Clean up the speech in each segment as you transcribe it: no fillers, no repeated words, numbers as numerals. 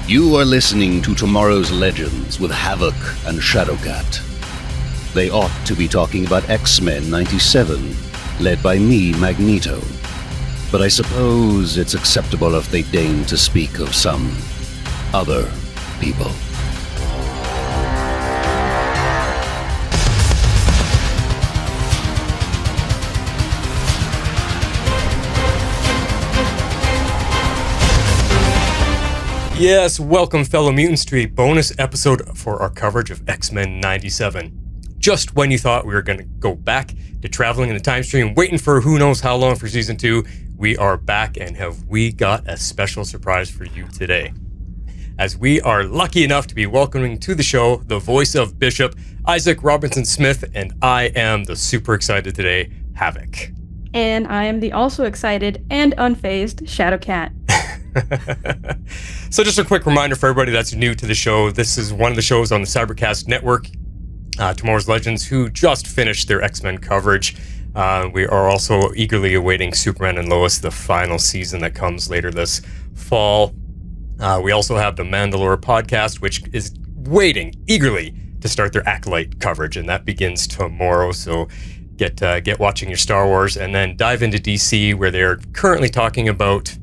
You are listening to Tomorrow's Legends with Havok and Shadowcat. They ought to be talking about X-Men 97, led by me, Magneto. But I suppose it's acceptable if they deign to speak of some other people. Yes, welcome fellow mutants to a bonus episode for our coverage of X-Men 97. Just when you thought we were going to go back to traveling in the time stream, waiting for who knows how long for season 2, we are back and have we got a special surprise for you today. As we are lucky enough to be welcoming to the show the voice of Bishop, Isaac Robinson Smith, and I am the super excited today, Havok. And I am the also excited and unfazed Shadowcat. So just a quick reminder for everybody that's new to the show, this is one of the shows on the Cybercast Network, Tomorrow's Legends, who just finished their X-Men coverage. We are also eagerly awaiting Superman and Lois, the final season that comes later this fall. We also have the Mandalore podcast, which is waiting eagerly to start their Acolyte coverage, and that begins tomorrow. So get watching your Star Wars, and then dive into DC, where they're currently talking about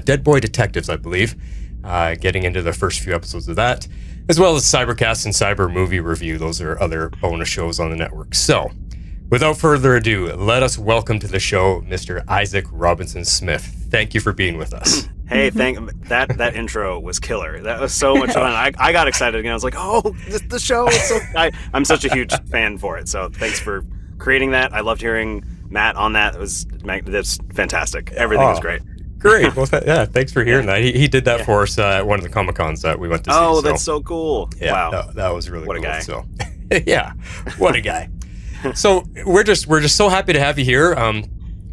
Dead Boy Detectives, I believe, getting into the first few episodes of that, as well as Cybercast and Cyber Movie Review. Those are other bonus shows on the network. So, without further ado, let us welcome to the show Mr. Isaac Robinson Smith. Thank you for being with us. Hey, that intro was killer. That was so much fun. I got excited again. I was like, oh, the show is so... I'm such a huge fan for it. So thanks for creating that. I loved hearing Matt on that. That's fantastic. Everything was great. Great. Well, thanks for hearing that. He did that for us at one of the Comic-Cons that we went to see. Oh, that's so cool. Yeah, wow. That was really what cool. What a guy. So, yeah, what a guy. So we're just so happy to have you here,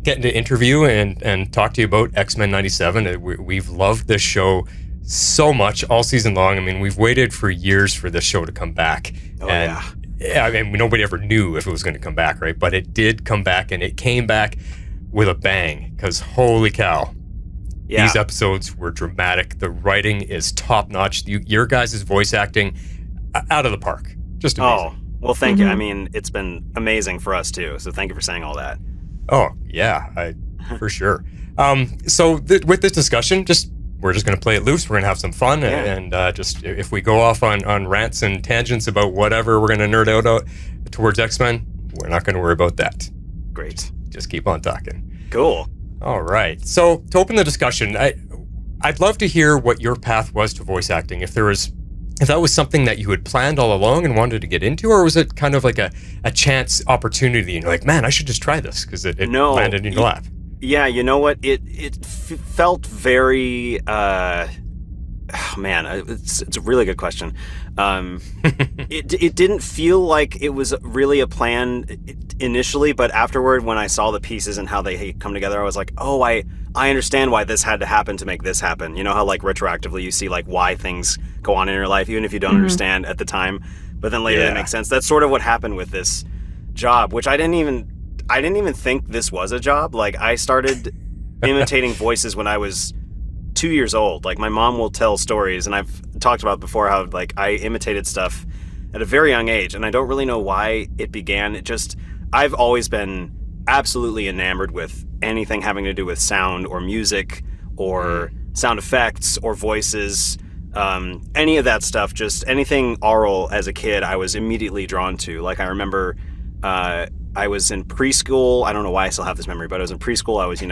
getting to interview and talk to you about X-Men 97. We've loved this show so much all season long. I mean, we've waited for years for this show to come back. Oh, and yeah. I mean, nobody ever knew if it was going to come back, right? But it did come back, and it came back with a bang, because holy cow. Yeah. These episodes were dramatic. The writing is top-notch. Your guys' voice acting, out of the park. Just amazing. Oh, well, thank you. I mean, it's been amazing for us, too. So thank you for saying all that. Oh, yeah, for sure. So with this discussion, we're just going to play it loose. We're going to have some fun. And just if we go off on rants and tangents about whatever we're going to nerd out towards X-Men, we're not going to worry about that. Great. Just keep on talking. Cool. All right. So to open the discussion, I'd love to hear what your path was to voice acting. If that was something that you had planned all along and wanted to get into, or was it kind of like a chance opportunity and you're like, man, I should just try this because it landed in your lap? Yeah, you know what? It felt very... it's a really good question. It didn't feel like it was really a plan initially, but afterward, when I saw the pieces and how they come together, I was like, oh, I understand why this had to happen to make this happen. You know how like retroactively you see like why things go on in your life, even if you don't understand at the time, but then later it makes sense. That's sort of what happened with this job, which I didn't even think this was a job. Like I started imitating voices when I was 2 years old. Like my mom will tell stories, and I've talked about before how like I imitated stuff at a very young age, and I don't really know why it began. I've always been absolutely enamored with anything having to do with sound or music or sound effects or voices, any of that stuff, just anything aural as a kid, I was immediately drawn to. Like I remember I was in preschool. I don't know why I still have this memory, but I was in preschool. I was,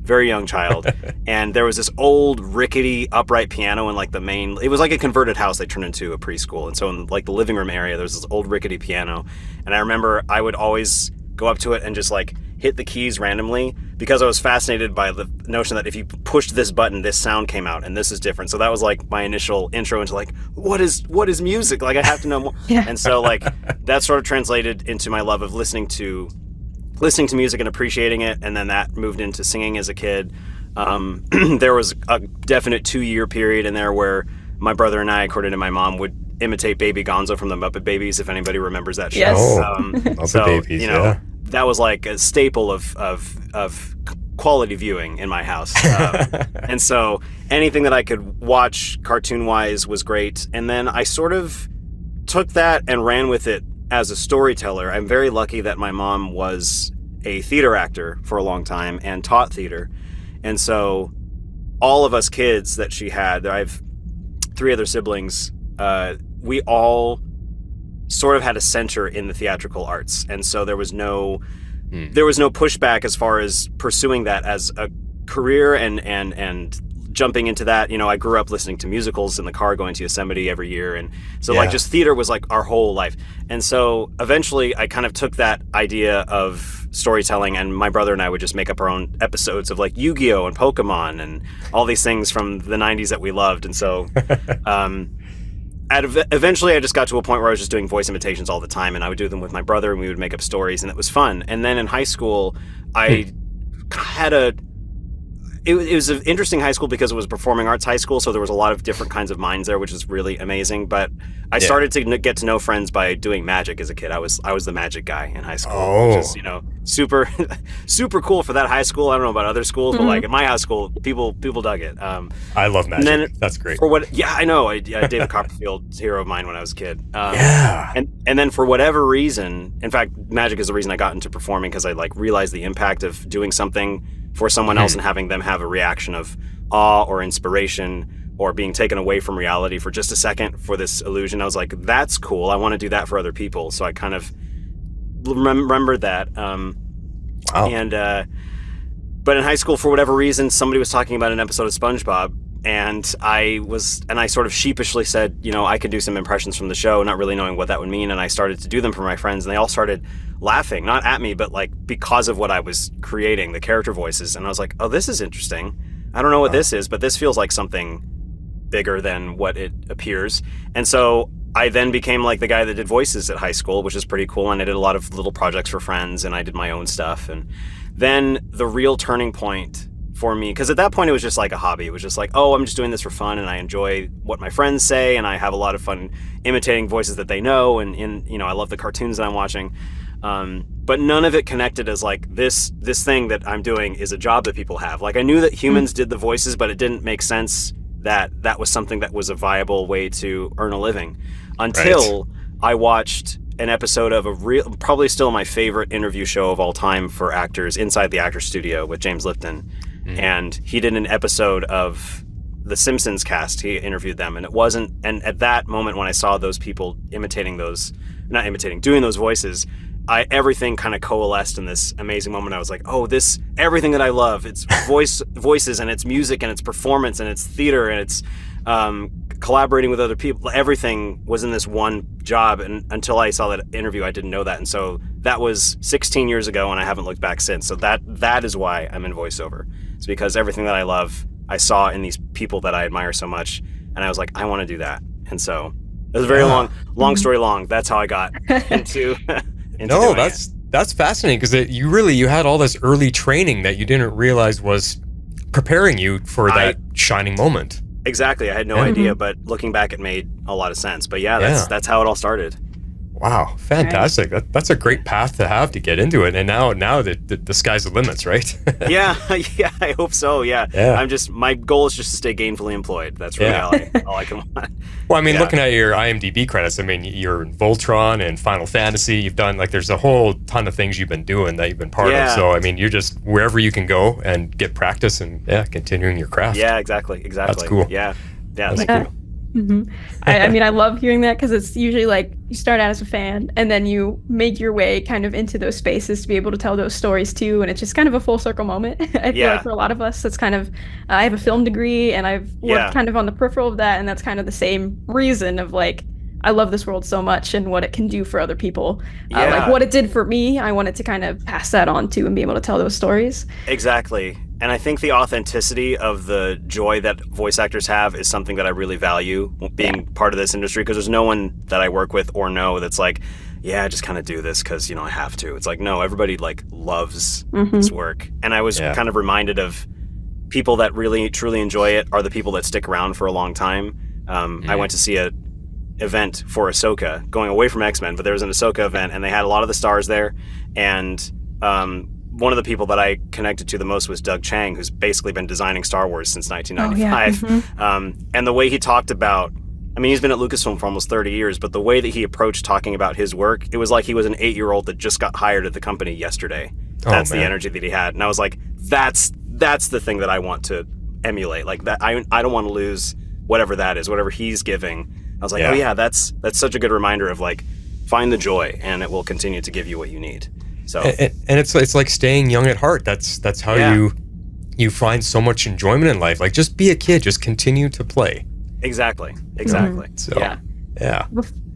very young child, and there was this old rickety upright piano in like it was like a converted house they turned into a preschool, and so in like the living room area there was this old rickety piano, and I remember I would always go up to it and just like hit the keys randomly because I was fascinated by the notion that if you pushed this button this sound came out and this is different. So that was like my initial intro into like what is music, like I have to know more. And so like that sort of translated into my love of listening to music and appreciating it, and then that moved into singing as a kid. There was a definite 2-year period in there where my brother and I, according to my mom, would imitate Baby Gonzo from the Muppet Babies, if anybody remembers that show. Yes. Muppet Babies, that was like a staple of quality viewing in my house. And so anything that I could watch cartoon-wise was great. And then I sort of took that and ran with it as a storyteller. I'm very lucky that my mom was a theater actor for a long time and taught theater. And so all of us kids that she had, I have 3 other siblings, we all sort of had a center in the theatrical arts. And so there was no pushback as far as pursuing that as a career and jumping into that. You know, I grew up listening to musicals in the car going to Yosemite every year. And so like just theater was like our whole life. And so eventually I kind of took that idea of storytelling, and my brother and I would just make up our own episodes of like Yu-Gi-Oh! And Pokemon and all these things from the 90s that we loved. And so eventually I just got to a point where I was just doing voice imitations all the time, and I would do them with my brother and we would make up stories, and it was fun. And then in high school, I had it was an interesting high school because it was a performing arts high school, so there was a lot of different kinds of minds there, which was really amazing. But I started to get to know friends by doing magic as a kid. I was the magic guy in high school, which is, you know, super super cool for that high school. I don't know about other schools, but like in my high school, people dug it. I love magic. Then, that's great. I know. David Copperfield's hero of mine when I was a kid. And then for whatever reason, in fact, magic is the reason I got into performing, because I like realized the impact of doing something for someone else and having them have a reaction of awe or inspiration or being taken away from reality for just a second for this illusion. I was like, that's cool. I want to do that for other people. So I kind of remembered that. But in high school, for whatever reason, somebody was talking about an episode of SpongeBob, and I sort of sheepishly said, you know, I could do some impressions from the show, not really knowing what that would mean. And I started to do them for my friends, and they all started laughing, not at me, but like because of what I was creating, the character voices. And I was like, oh, this is interesting. I don't know what this is, but this feels like something bigger than what it appears. And so I then became like the guy that did voices at high school, which is pretty cool. And I did a lot of little projects for friends, and I did my own stuff. And then the real turning point for me, because at that point it was just like a hobby. It was just like, oh, I'm just doing this for fun, and I enjoy what my friends say, and I have a lot of fun imitating voices that they know, and you know, I love the cartoons that I'm watching. But none of it connected as like this thing that I'm doing is a job that people have. Like I knew that humans did the voices, but it didn't make sense that that was something that was a viable way to earn a living until I watched an episode of probably still my favorite interview show of all time for actors, Inside the Actors Studio with James Lipton. And he did an episode of the Simpsons cast. He interviewed them, and and at that moment when I saw those people doing those voices, everything kind of coalesced in this amazing moment. I was like, oh, everything that I love, it's voices, and it's music, and it's performance, and it's theater, and it's collaborating with other people. Everything was in this one job, and until I saw that interview, I didn't know that. And so that was 16 years ago, and I haven't looked back since. So that is why I'm in voiceover. It's because everything that I love, I saw in these people that I admire so much, and I was like, I want to do that. And so it was a very long story long. That's how I got into No, that's fascinating, because you had all this early training that you didn't realize was preparing you for that shining moment. Exactly. I had no idea, but looking back, it made a lot of sense. But that's how it all started. Wow, fantastic! Right. That's a great path to have to get into it. And now the sky's the limits, right? yeah, I hope so. Yeah. My goal is just to stay gainfully employed. That's really all I can want. Well, I mean, looking at your IMDb credits, I mean, you're in Voltron and Final Fantasy. You've done there's a whole ton of things you've been doing that you've been part of. So I mean, you're just wherever you can go and get practice and continuing your craft. Yeah, exactly. That's cool. Yeah, thank you. Mm-hmm. I mean, I love hearing that, because it's usually like you start out as a fan and then you make your way kind of into those spaces to be able to tell those stories too, and it's just kind of a full circle moment. I feel like for a lot of us, it's kind of I have a film degree, and I've worked kind of on the peripheral of that, and that's kind of the same reason of like I love this world so much and what it can do for other people. Like what it did for me, I wanted to kind of pass that on to and be able to tell those stories. Exactly. And I think the authenticity of the joy that voice actors have is something that I really value being part of this industry, because there's no one that I work with or know that's like, I just kind of do this because, I have to. It's like, no, everybody like loves this work. And I was kind of reminded of people that really, truly enjoy it are the people that stick around for a long time. I went to see a event for Ahsoka, going away from X-Men, but there was an Ahsoka event, and they had a lot of the stars there. And one of the people that I connected to the most was Doug Chiang, who's basically been designing Star Wars since 1995. Oh, yeah. And the way he talked about, I mean, he's been at Lucasfilm for almost 30 years, but the way that he approached talking about his work, it was like he was an 8-year-old that just got hired at the company yesterday. That's the energy that he had. And I was like, that's the thing that I want to emulate. Like that, I don't want to lose whatever that is, whatever he's giving. I was like, oh yeah, that's such a good reminder of like, find the joy and it will continue to give you what you need. So and it's like staying young at heart. That's how you find so much enjoyment in life. Like just be a kid, just continue to play. Exactly. So yeah.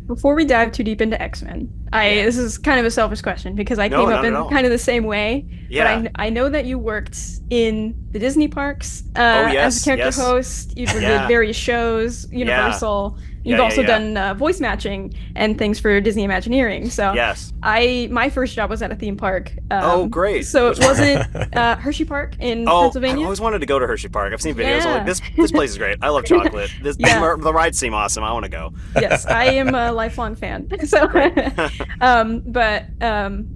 Before we dive too deep into X-Men, this is kind of a selfish question because I came up in kind of the same way. Yeah. But I know that you worked in the Disney parks as a character host. You did various shows, Universal. Yeah. You've also done voice matching and things for Disney Imagineering. So my first job was at a theme park. Oh, great. So it wasn't Hershey Park in Pennsylvania. I always wanted to go to Hershey Park. I've seen videos. I'm like, this place is great. I love chocolate. The rides seem awesome. I want to go. Yes, I am a lifelong fan. So,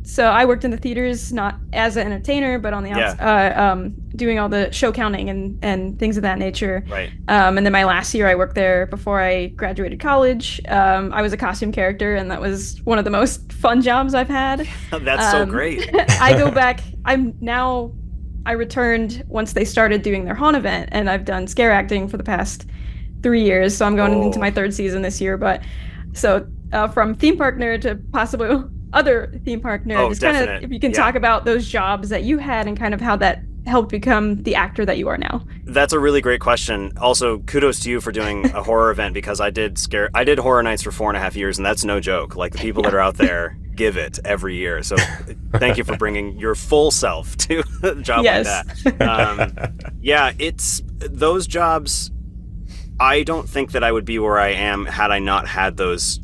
so I worked in the theaters, not as an entertainer, but on the outside, doing all the show counting and things of that nature. Right. And then my last year I worked there before I graduated college. I was a costume character, and that was one of the most fun jobs I've had. That's so great. I go back. I returned once they started doing their haunt event, and I've done scare acting for the past 3 years. So I'm going into my third season this year. But so from theme park nerd to possibly other theme park nerd, just kind of if you can talk about those jobs that you had and kind of how that helped become the actor that you are now. That's a really great question. Also, kudos to you for doing a horror event, because I did horror nights for 4.5 years, and that's no joke. Like the people that are out there give it every year. So thank you for bringing your full self to a job like that. It's those jobs. I don't think that I would be where I am had I not had those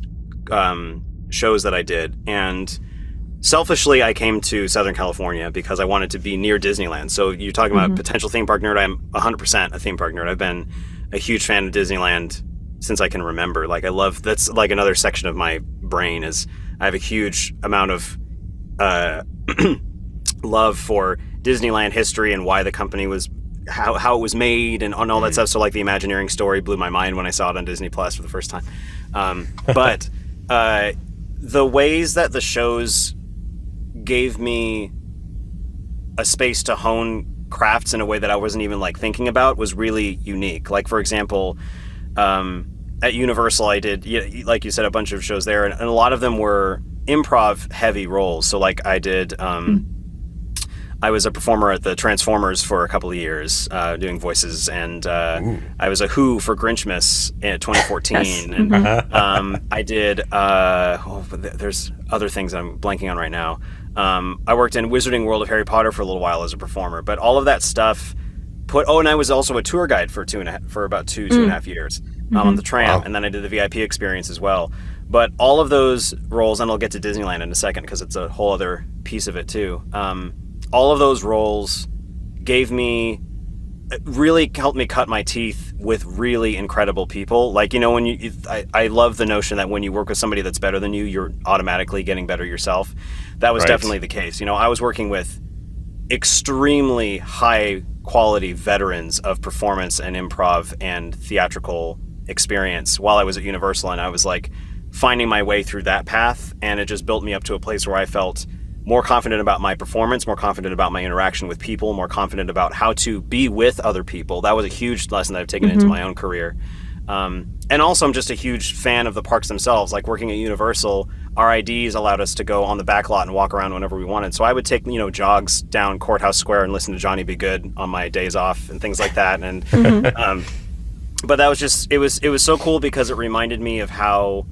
shows that I did. And selfishly, I came to Southern California because I wanted to be near Disneyland. So you're talking about potential theme park nerd. I'm 100% a theme park nerd. I've been a huge fan of Disneyland since I can remember. Like that's like another section of my brain is I have a huge amount of love for Disneyland history and why the company was, how it was made and all that stuff. So like the Imagineering story blew my mind when I saw it on Disney Plus for the first time. But the ways that the shows gave me a space to hone crafts in a way that I wasn't even like thinking about was really unique. Like for example, at Universal I did, like you said, a bunch of shows there, and a lot of them were improv heavy roles. So like I did, I was a performer at the Transformers for a couple of years, doing voices, and I was a Who for Grinchmas in 2014. And I did, there's other things I'm blanking on right now. I worked in Wizarding World of Harry Potter for a little while as a performer, but all of that stuff and I was also a tour guide for about two and a half years on the tram. And then I did the VIP experience as well. But all of those roles, and I'll get to Disneyland in a second because it's a whole other piece of it too. All of those roles really helped me cut my teeth with really incredible people. Like, I love the notion that when you work with somebody that's better than you, you're automatically getting better yourself. That was definitely the case. I was working with extremely high quality veterans of performance and improv and theatrical experience while I was at Universal, and I was like finding my way through that path, and it just built me up to a place where I felt more confident about my performance, more confident about my interaction with people, more confident about how to be with other people. That was a huge lesson that I've taken into my own career. And also I'm just a huge fan of the parks themselves. Like working at Universal, our IDs allowed us to go on the back lot and walk around whenever we wanted. So I would take, jogs down Courthouse Square and listen to Johnny Be Good on my days off and things like that. And, but that was just, it was so cool because it reminded me of how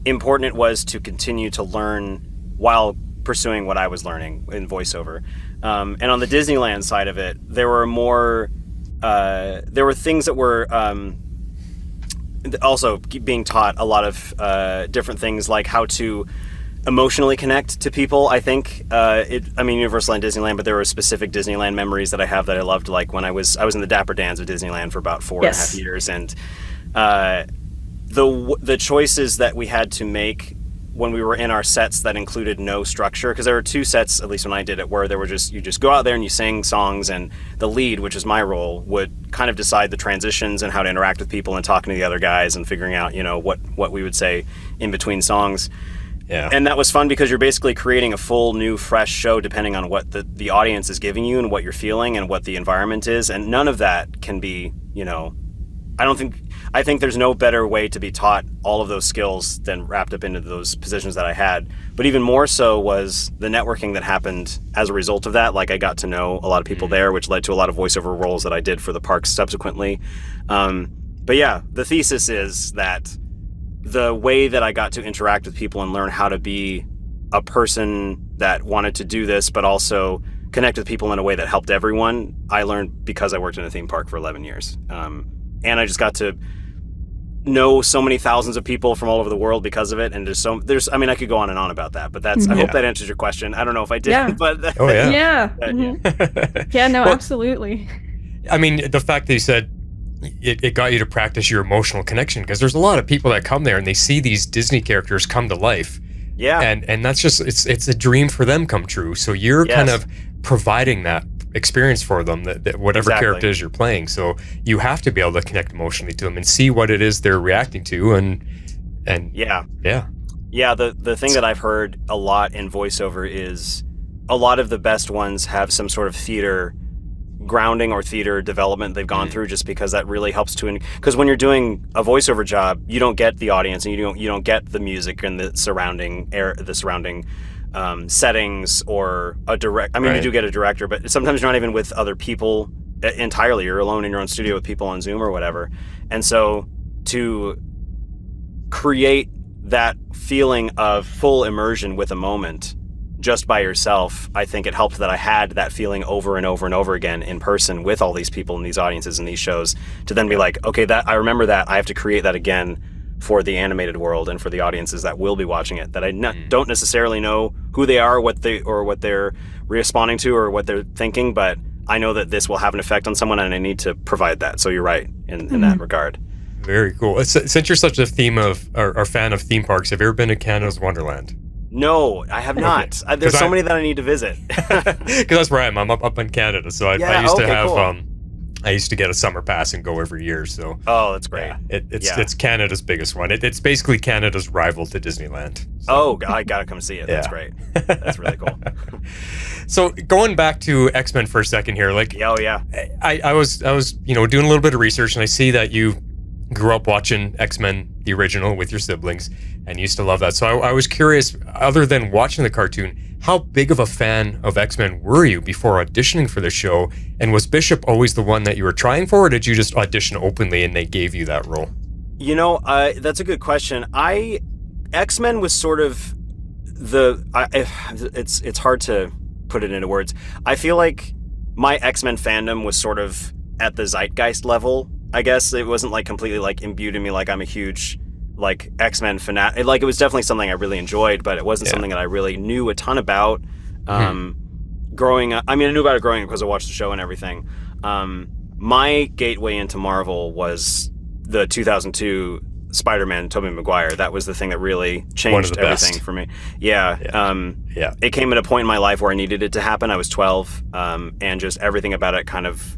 important it was to continue to learn while pursuing what I was learning in voiceover. And on the Disneyland side of it, there were things that were also being taught a lot of different things, like how to emotionally connect to people. I think Universal and Disneyland, but there were specific Disneyland memories that I have that I loved, like when I was in the Dapper Dans of Disneyland for about 4.5 years, and the choices that we had to make when we were in our sets that included no structure, because there were 2 sets, at least when I did it, where there were you just go out there and you sing songs, and the lead, which is my role, would kind of decide the transitions and how to interact with people and talking to the other guys and figuring out, what we would say in between songs. Yeah. And that was fun because you're basically creating a full new fresh show depending on what the audience is giving you and what you're feeling and what the environment is. And none of that can be, I think there's no better way to be taught all of those skills than wrapped up into those positions that I had. But even more so was the networking that happened as a result of that. Like, I got to know a lot of people there, which led to a lot of voiceover roles that I did for the parks subsequently. But yeah, the thesis is that the way that I got to interact with people and learn how to be a person that wanted to do this, but also connect with people in a way that helped everyone, I learned because I worked in a theme park for 11 years. And I just got to know so many thousands of people from all over the world because of it. And I could go on and on about that, but I hope that answers your question. I don't know if I did, but oh yeah. Yeah. Yeah, no, absolutely. I mean, the fact that you said it got you to practice your emotional connection, because there's a lot of people that come there and they see these Disney characters come to life. Yeah. And that's just, it's a dream for them come true. So you're kind of providing that experience for them, that whatever characters you're playing. So you have to be able to connect emotionally to them and see what it is they're reacting to. And yeah. The thing that I've heard a lot in voiceover is a lot of the best ones have some sort of theater grounding or theater development they've gone through, just because that really helps to, because when you're doing a voiceover job, you don't get the audience and you don't get the music and the surrounding settings or a direct. I mean, you do get a director, but sometimes you're not even with other people entirely. You're alone in your own studio with people on Zoom or whatever. And so to create that feeling of full immersion with a moment just by yourself, I think it helped that I had that feeling over and over and over again in person with all these people and these audiences and these shows, to then be like, okay, that I remember that, I have to create that again for the animated world and for the audiences that will be watching it, that I don't necessarily know who they are, what they're responding to or what they're thinking, but I know that this will have an effect on someone and I need to provide that. So you're right in that regard. Very cool. Since you're such a fan of theme parks, have you ever been to Canada's Wonderland? No, I have not. There's so many that I need to visit. Because that's where I am. I'm up in Canada, so I used to have. Cool. I used to get a summer pass and go every year. So. Oh, that's great. Yeah, it's Canada's biggest one. It's basically Canada's rival to Disneyland. So. Oh, I gotta come see it. That's great. That's really cool. So going back to X-Men for a second here, like. Oh yeah. I was doing a little bit of research, and I see that you grew up watching X-Men, the original, with your siblings, and used to love that. So I was curious, other than watching the cartoon, how big of a fan of X-Men were you before auditioning for the show? And was Bishop always the one that you were trying for, or did you just audition openly and they gave you that role? That's a good question. X-Men was sort of it's hard to put it into words. I feel like my X-Men fandom was sort of at the zeitgeist level. I guess it wasn't like completely like imbued in me like I'm a huge like X-Men fanatic. Like, it was definitely something I really enjoyed, but it wasn't something that I really knew a ton about growing up. I mean, I knew about it growing up because I watched the show and everything. My gateway into Marvel was the 2002 Spider-Man, Tobey Maguire. That was the thing that really changed everything for me. It came at a point in my life where I needed it to happen. I was 12, and just everything about it kind of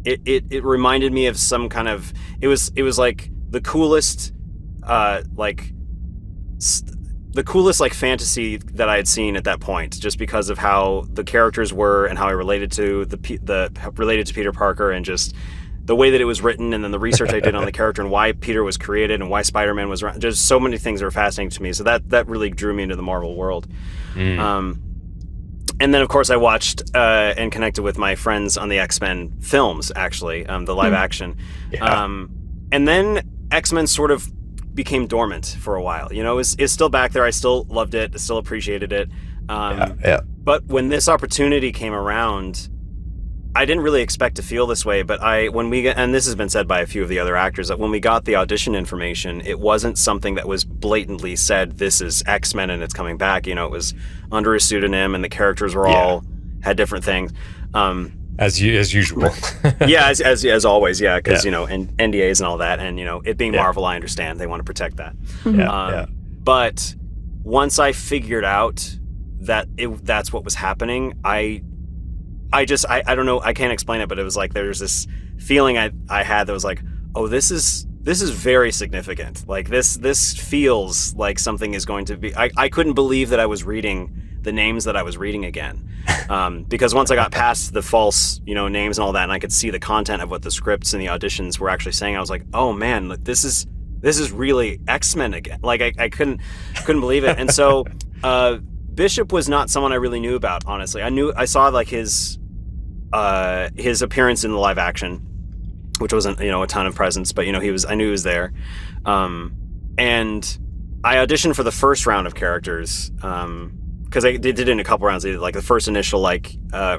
it reminded me of some kind of, it was like the coolest fantasy that I had seen at that point, just because of how the characters were and how I related to Peter Parker, and just the way that it was written, and then the research I did on the character and why Peter was created and why Spider-Man was around. There's so many things that were fascinating to me. So that really drew me into the Marvel world. And then, of course, I watched and connected with my friends on the X-Men films, actually, the live action. And then X-Men sort of became dormant for a while. It's still back there. I still loved it. I still appreciated it. But when this opportunity came around, I didn't really expect to feel this way. But and this has been said by a few of the other actors, that when we got the audition information, it wasn't something that was blatantly said, this is X-Men and it's coming back. It was under a pseudonym, and the characters were all had different things. As usual. as always, because and NDAs and all that, and it being Marvel, I understand they want to protect that. But once I figured out that that's what was happening, I don't know, I can't explain it, but it was like there's this feeling I had that was like, oh, this is very significant. Like this feels like something is going to be. I couldn't believe that I was reading the names that I was reading again, because once I got past the false, names and all that, and I could see the content of what the scripts and the auditions were actually saying, I was like, oh man, like, this is really X-Men again. Like I couldn't believe it. And so Bishop was not someone I really knew about, honestly. I saw like his appearance in the live action, which wasn't a ton of presence, but I knew he was there, and I auditioned for the first round of characters, because they did it in a couple rounds. They did like the first initial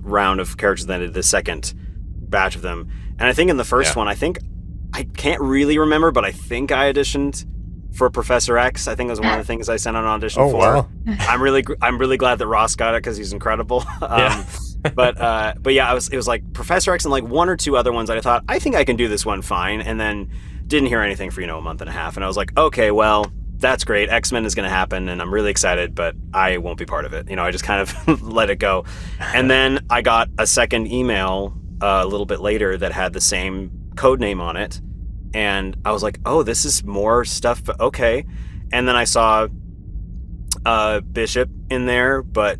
round of characters, then they did the second batch of them. And I think in the first one, I can't really remember, but I think I auditioned for Professor X. I think it was one of the things I sent out an audition for. Wow. I'm really glad that Ross got it because he's incredible. But yeah, it was like Professor X and like one or two other ones that I thought, I think I can do this one fine, and then didn't hear anything for a month and a half, and I was like, okay, well, that's great. X-Men is going to happen, and I'm really excited, but I won't be part of it. I just kind of let it go. And then I got a second email a little bit later that had the same code name on it, and I was like, oh, this is more stuff, but okay. And then I saw Bishop in there, but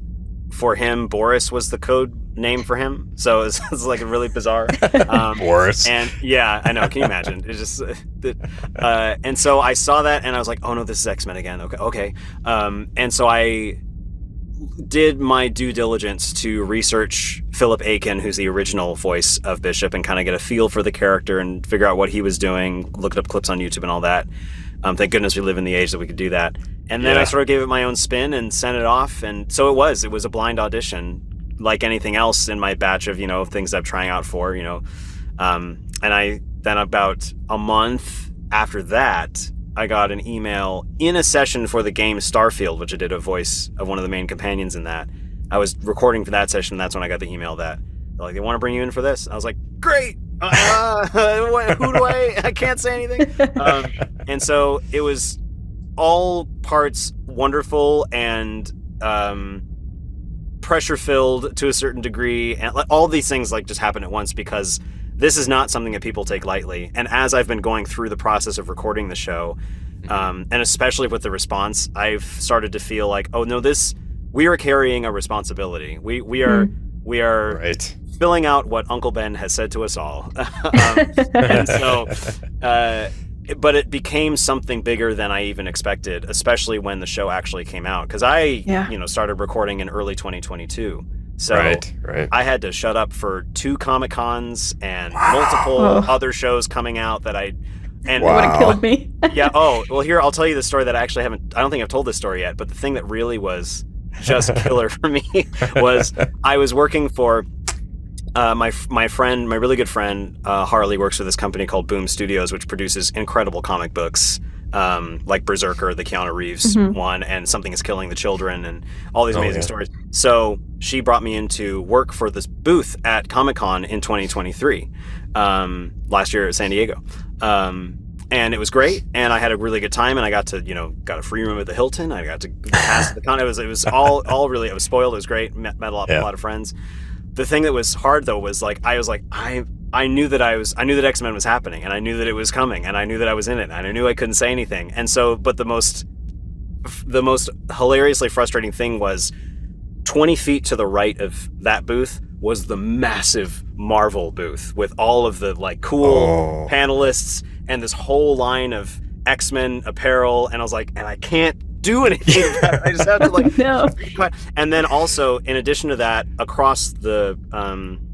for him, Boris was the code name for him, so it's like really bizarre. Boris. And yeah, I know. Can you imagine? It's just, and so I saw that, and I was like, oh no, this is X-Men again. Okay. And so I did my due diligence to research Philip Aiken, who's the original voice of Bishop, and kind of get a feel for the character and figure out what he was doing. Looked up clips on YouTube and all that. Thank goodness we live in the age that we could do that. And then I sort of gave it my own spin and sent it off. And so it was a blind audition, like anything else in my batch of, things I'm trying out for, and then about a month after that, I got an email in a session for the game Starfield, which I did a voice of one of the main companions in that. I was recording for that session. That's when I got the email that they're like, they want to bring you in for this. I was like, great. Who do I can't say anything. And so it was all parts wonderful and pressure filled to a certain degree, and all these things just happen at once, because this is not something that people take lightly. And as I've been going through the process of recording the show, and especially with the response, I've started to feel like, oh no, we are carrying a responsibility. We are right. Filling out what Uncle Ben has said to us all. And so, but it became something bigger than I even expected, especially when the show actually came out. Because I, started recording in early 2022. So right. I had to shut up for 2 Comic-Cons and multiple other shows coming out that it would have killed me. Yeah. Oh, well, here, I'll tell you the story that I actually I don't think I've told this story yet, but the thing that really was just killer for me was I was working for my really good friend, Harley, works for this company called Boom Studios, which produces incredible comic books, like Berserker, the Keanu Reeves one, and Something is Killing the Children, and all these amazing stories. So she brought me in to work for this booth at Comic-Con in 2023, last year at San Diego. And it was great, and I had a really good time, and I got to, got a free room at the Hilton. I got to pass the con. It was all really, I was spoiled. It was great. Met a lot of friends. The thing that was hard though was I knew that X-Men was happening, and I knew that it was coming, and I knew that I was in it, and I knew I couldn't say anything. And so, but the most hilariously frustrating thing was 20 feet to the right of that booth was the massive Marvel booth with all of the cool panelists and this whole line of X-Men apparel, and I was like, and I can't do anything about it. I just have to no. And then also, in addition to that, across the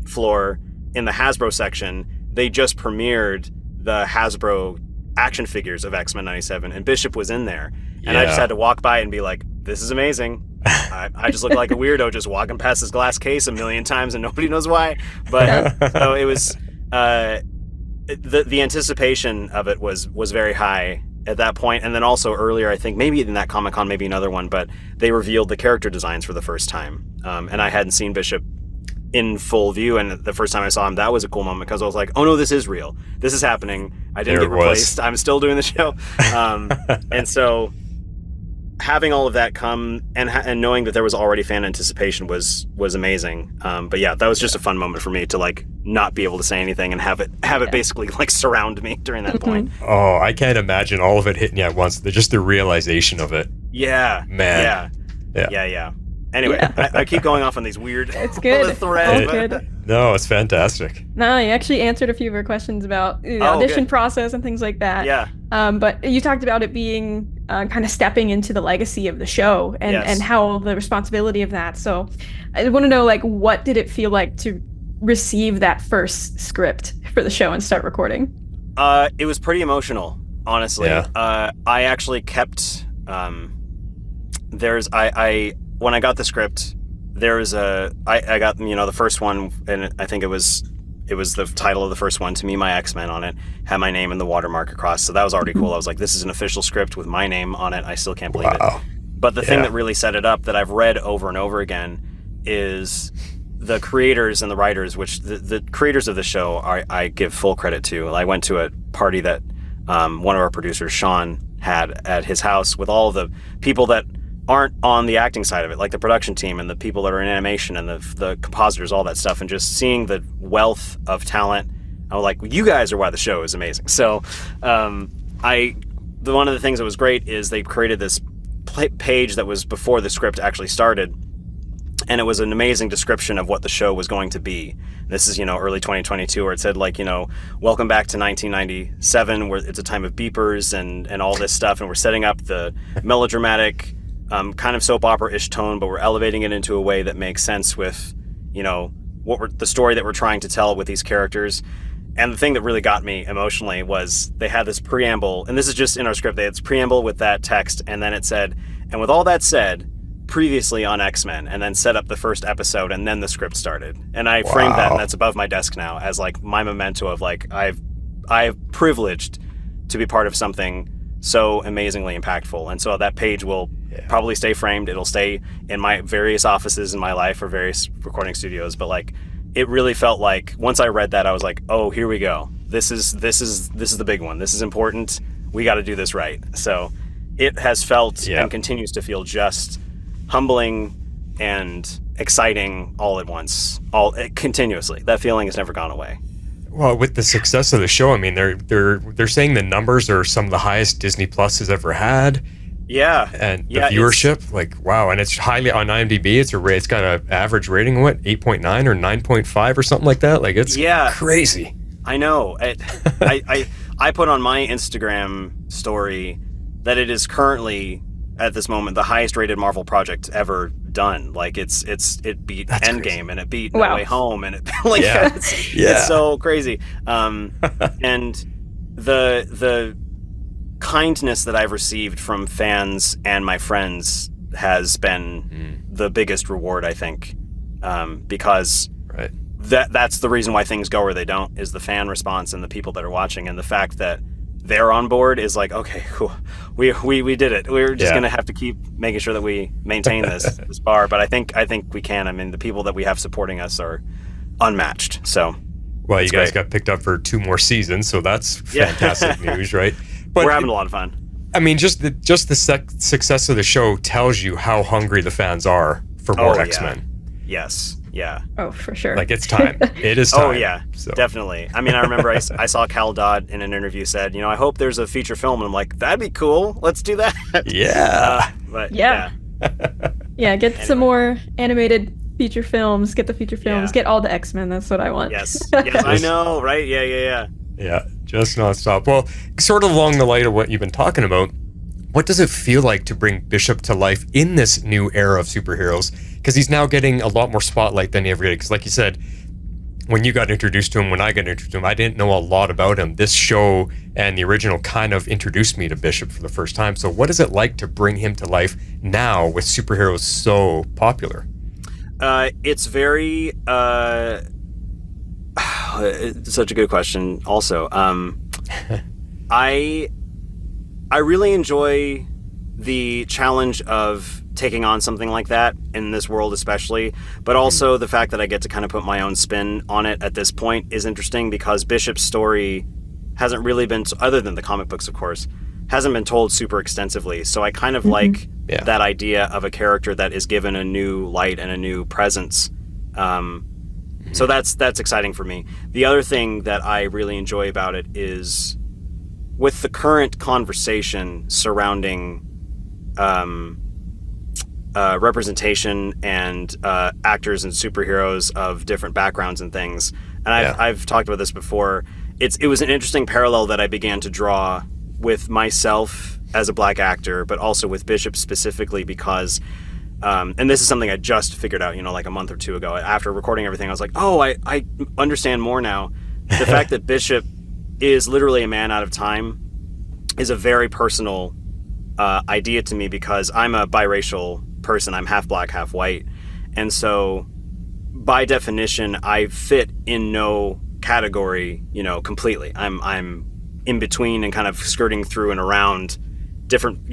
floor in the Hasbro section, they just premiered the Hasbro action figures of X-Men 97, and Bishop was in there. And I just had to walk by and be like, this is amazing. I just look like a weirdo just walking past this glass case a million times and nobody knows why. But so it was, the anticipation of it was very high at that point. And then also earlier, I think maybe in that Comic-Con, maybe another one, but they revealed the character designs for the first time. And I hadn't seen Bishop in full view, and the first time I saw him, that was a cool moment, because I was like, oh no, this is real. This is happening. I didn't get replaced. I'm still doing the show. And so having all of that come and knowing that there was already fan anticipation was amazing. But yeah, that was just a fun moment for me to like not be able to say anything and have it basically like surround me during that point. Oh, I can't imagine all of it hitting you at once. Just the realization of it. Yeah, man. Yeah. Anyway, I keep going off on these weird It's good. threads. It's good. No, it's fantastic. No, you actually answered a few of our questions about the audition process and things like that. Yeah. But you talked about it being kind of stepping into the legacy of the show and how the responsibility of that. So I want to know, like, what did it feel like to receive that first script for the show and start recording? It was pretty emotional, honestly. Yeah. I actually kept when I got the script, I got, the first one, and I think it was the title of the first one, To Me, My X-Men on it, had my name and the watermark across. So that was already cool. I was like, this is an official script with my name on it. I still can't believe it. But the thing that really set it up that I've read over and over again is the creators and the writers, which the creators of the show I give full credit to. I went to a party that one of our producers, Sean, had at his house with all the people that aren't on the acting side of it, like the production team and the people that are in animation and the compositors, all that stuff, and just seeing the wealth of talent, I was like, you guys are why the show is amazing. So one of the things that was great is they created this page that was before the script actually started, and it was an amazing description of what the show was going to be. This is, early 2022, where it said, like, welcome back to 1997, where it's a time of beepers and all this stuff, and we're setting up the melodramatic kind of soap opera-ish tone, but we're elevating it into a way that makes sense with, the story that we're trying to tell with these characters. And the thing that really got me emotionally was they had this preamble, and this is just in our script, they had this preamble with that text, and then it said, and with all that said, previously on X-Men, and then set up the first episode, and then the script started. And I framed that, and that's above my desk now, as like my memento of like, I've privileged to be part of something so amazingly impactful. And so that page will probably stay framed. It'll stay in my various offices in my life or various recording studios. But like, it really felt like once I read that, I was like, oh, here we go. This is the big one. This is important. We got to do this right. So it has felt and continues to feel just humbling and exciting all at once, continuously. That feeling has never gone away. Well, with the success of the show, I mean, they're saying the numbers are some of the highest Disney Plus has ever had. Yeah. And the viewership, like, wow. And it's highly on IMDb. It's got an average rating, 8.9 or 9.5 or something like that. Like, it's crazy. I know. I put on my Instagram story that it is currently, at this moment, the highest rated Marvel project ever done. Like, it beat Endgame, and it beat No Way Home, and it's so crazy. And the kindness that I've received from fans and my friends has been the biggest reward, I think, because that's the reason why things go or they don't, is the fan response and the people that are watching, and the fact that they're on board is like, okay, cool. We did it. We're just gonna have to keep making sure that we maintain this bar. But I think we can. I mean, the people that we have supporting us are unmatched. So, well, you guys got picked up for 2 more seasons, so that's fantastic news, right? But we're having a lot of fun. I mean, just the success of the show tells you how hungry the fans are for more X-Men. Yes. Yeah. Oh, for sure. Like, it's time. It is time. Oh, yeah. So. Definitely. I mean, I remember I saw Cal Dodd in an interview said, I hope there's a feature film. And I'm like, that'd be cool. Let's do that. Yeah. But get some more animated feature films. Get the feature films. Get all the X-Men. That's what I want. Yes. I know, right? Yeah. Yeah, just nonstop. Well, sort of along the line of what you've been talking about, what does it feel like to bring Bishop to life in this new era of superheroes? Because he's now getting a lot more spotlight than he ever did. Because like you said, when you got introduced to him, when I got introduced to him, I didn't know a lot about him. This show and the original kind of introduced me to Bishop for the first time. So what is it like to bring him to life now with superheroes so popular? It's very... It's such a good question also. I really enjoy the challenge of taking on something like that in this world especially, but also the fact that I get to kind of put my own spin on it at this point is interesting, because Bishop's story hasn't really been, other than the comic books of course, hasn't been told super extensively. So I kind of like that idea of a character that is given a new light and a new presence. So that's exciting for me. The other thing that I really enjoy about it is with the current conversation surrounding representation and actors and superheroes of different backgrounds and things. And I've talked about this before. It was an interesting parallel that I began to draw with myself as a black actor, but also with Bishop specifically because, and this is something I just figured out, like a month or two ago. After recording everything, I was like, oh, I understand more now. The fact that Bishop is literally a man out of time is a very personal idea to me because I'm a biracial person. I'm half black, half white. And so by definition, I fit in no category, completely. I'm in between and kind of skirting through and around different,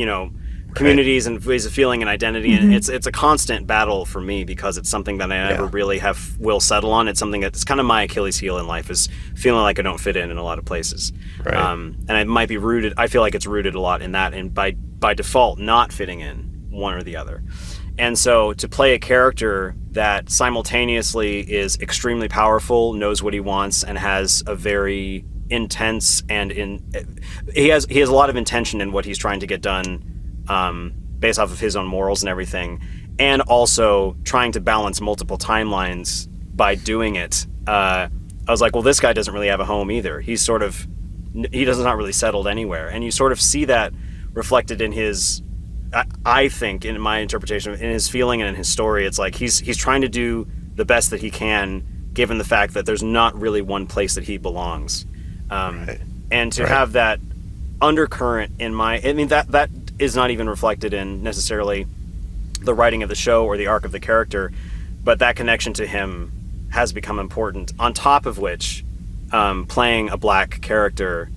communities and ways of feeling and identity. And it's a constant battle for me because it's something that I never really will settle on. It's something that's kind of my Achilles heel in life, is feeling like I don't fit in a lot of places. Right. And it might be rooted, I feel like it's rooted a lot in that, and by default, not fitting in one or the other. And so to play a character that simultaneously is extremely powerful, knows what he wants, and has a very intense he has a lot of intention in what he's trying to get done, based off of his own morals and everything, and also trying to balance multiple timelines by doing it. I was like, well, this guy doesn't really have a home either. He does not really settled anywhere, and you sort of see that reflected in his, I think, in my interpretation, in his feeling and in his story. It's like he's trying to do the best that he can, given the fact that there's not really one place that he belongs. And to have that undercurrent that is not even reflected in necessarily the writing of the show or the arc of the character, but that connection to him has become important. On top of which, playing a black character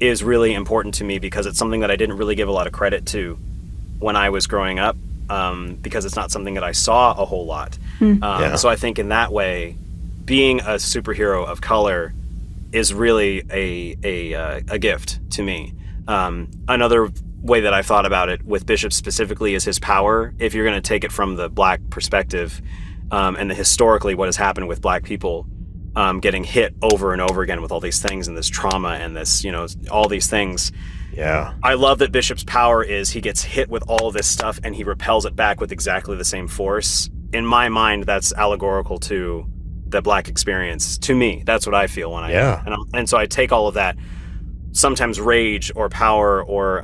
is really important to me because it's something that I didn't really give a lot of credit to when I was growing up, because it's not something that I saw a whole lot. So I think in that way, being a superhero of color is really a gift to me. Another way that I've thought about it with Bishop specifically is his power. If you're going to take it from the black perspective, and historically what has happened with black people, getting hit over and over again with all these things and this trauma and this, all these things. Yeah. I love that Bishop's power is he gets hit with all of this stuff and he repels it back with exactly the same force. In my mind, that's allegorical to the black experience. To me, that's what I feel when and so I take all of that, sometimes rage or power or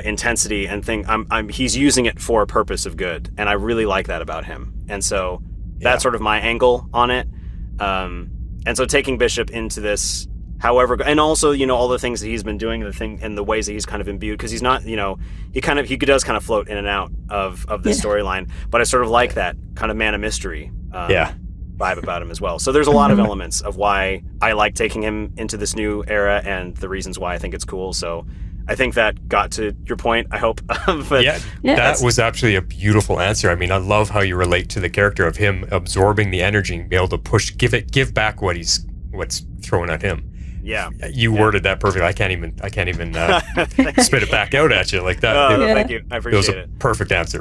intensity, and think he's using it for a purpose of good, and I really like that about him. And so that's sort of my angle on it. And so taking Bishop into this, however, and also all the things that he's been doing, and the ways that he's kind of imbued, because he's not, he does kind of float in and out of this storyline, but I sort of like that kind of man of mystery vibe about him as well. So there's a lot of elements of why I like taking him into this new era and the reasons why I think it's cool. So I think that got to your point, I hope. But that was actually a beautiful answer. I mean, I love how you relate to the character of him absorbing the energy and be able to give back what's thrown at him. Yeah, you worded that perfectly. I can't even spit it back out at you like that. Thank you. I appreciate it. It was a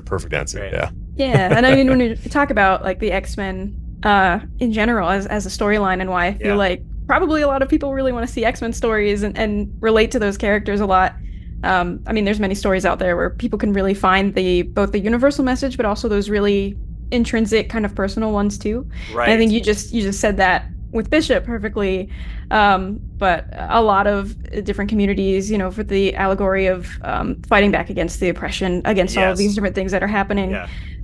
perfect answer. Great. Yeah, and I mean, when you talk about like the X-Men in general as a storyline, and why I feel like probably a lot of people really want to see X-Men stories and relate to those characters a lot. I mean, there's many stories out there where people can really find both the universal message, but also those really intrinsic kind of personal ones too. Right. And I think you just said that with Bishop perfectly. But a lot of different communities, for the allegory of fighting back against the oppression, against all of these different things that are happening.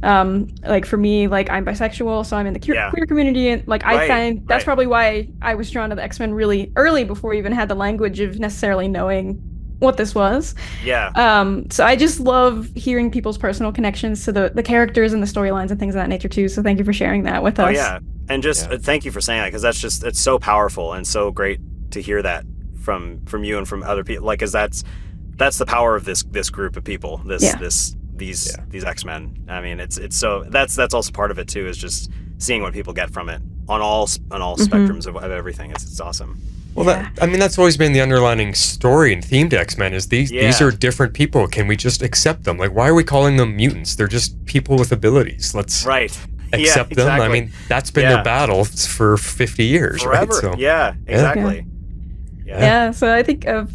Like for me, like I'm bisexual, so I'm in the queer community, and like I find that's probably why I was drawn to the X-Men really early, before we even had the language of necessarily knowing what this was. So I just love hearing people's personal connections to the characters and the storylines and things of that nature too. So thank you for sharing that with us. And just thank you for saying that, because it's so powerful and so great to hear that from you and from other people. Like, 'cause that's the power of this group of people. These X-Men. I mean, it's so that's also part of it too, is just seeing what people get from it on all spectrums of everything. It's awesome. Well, that's always been the underlining story and theme to X-Men is these are different people. Can we just accept them? Like, why are we calling them mutants? They're just people with abilities. Let's accept them. I mean, that's been their battle for 50 years, forever. Right? So, yeah, exactly. Yeah. So I think of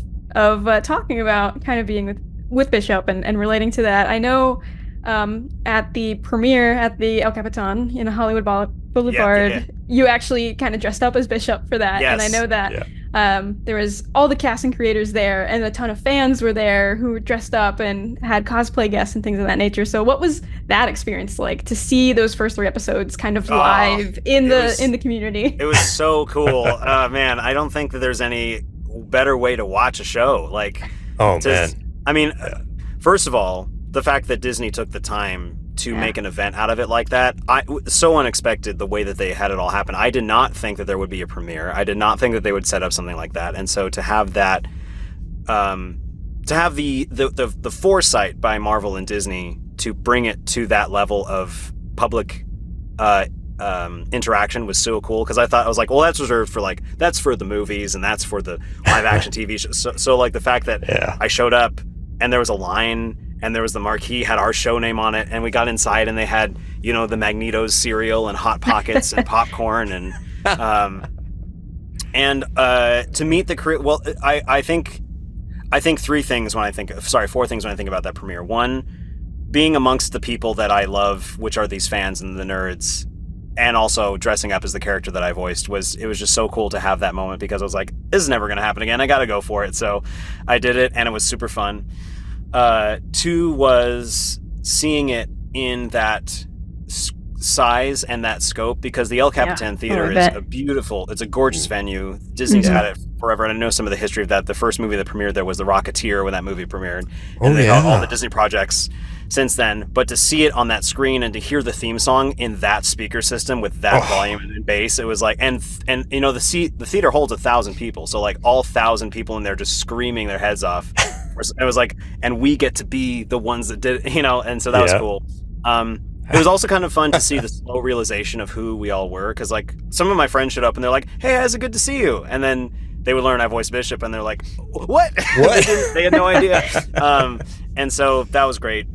talking about kind of being with Bishop and relating to that. I know at the premiere at the El Capitan in Hollywood Boulevard, you actually kind of dressed up as Bishop for that. Yes. And I know that there was all the cast and creators there, and a ton of fans were there who were dressed up and had cosplay guests and things of that nature. So what was that experience like to see those first 3 episodes kind of live in the community? It was so cool. Man, I don't think that there's any better way to watch a show. Like, I mean, first of all, the fact that Disney took the time to make an event out of it like that, so unexpected the way that they had it all happen. I did not think that there would be a premiere. I did not think that they would set up something like that. And so to have that, to have the foresight by Marvel and Disney to bring it to that level of public interaction was so cool, because I was like, well, that's reserved for that's for the movies and that's for the live action TV shows. So like the fact that I showed up and there was a line and there was the marquee had our show name on it, and we got inside and they had the Magneto's cereal and Hot Pockets and popcorn and to meet the crew. Well, I think 4 things when I think about that premiere. One, being amongst the people that I love, which are these fans and the nerds, and also dressing up as the character that I voiced, it was just so cool to have that moment, because I was like, this is never going to happen again. I got to go for it. So I did it, and it was super fun. 2 was seeing it in that size and that scope, because the El Capitan Theater is it's a gorgeous venue. Disney's had it forever, and I know some of the history of that. The first movie that premiered there was The Rocketeer, when that movie premiered, and they got all the Disney projects since then. But to see it on that screen and to hear the theme song in that speaker system with that volume and bass, it was like, and the theater holds 1,000 people, so like all 1,000 people in there just screaming their heads off. It was like, and we get to be the ones that did it, and so that was cool. It was also kind of fun to see the slow realization of who we all were, because like some of my friends showed up and they're like, hey, it's good to see you, and then they would learn I voiced Bishop and they're like, what? They had no idea. And so that was great.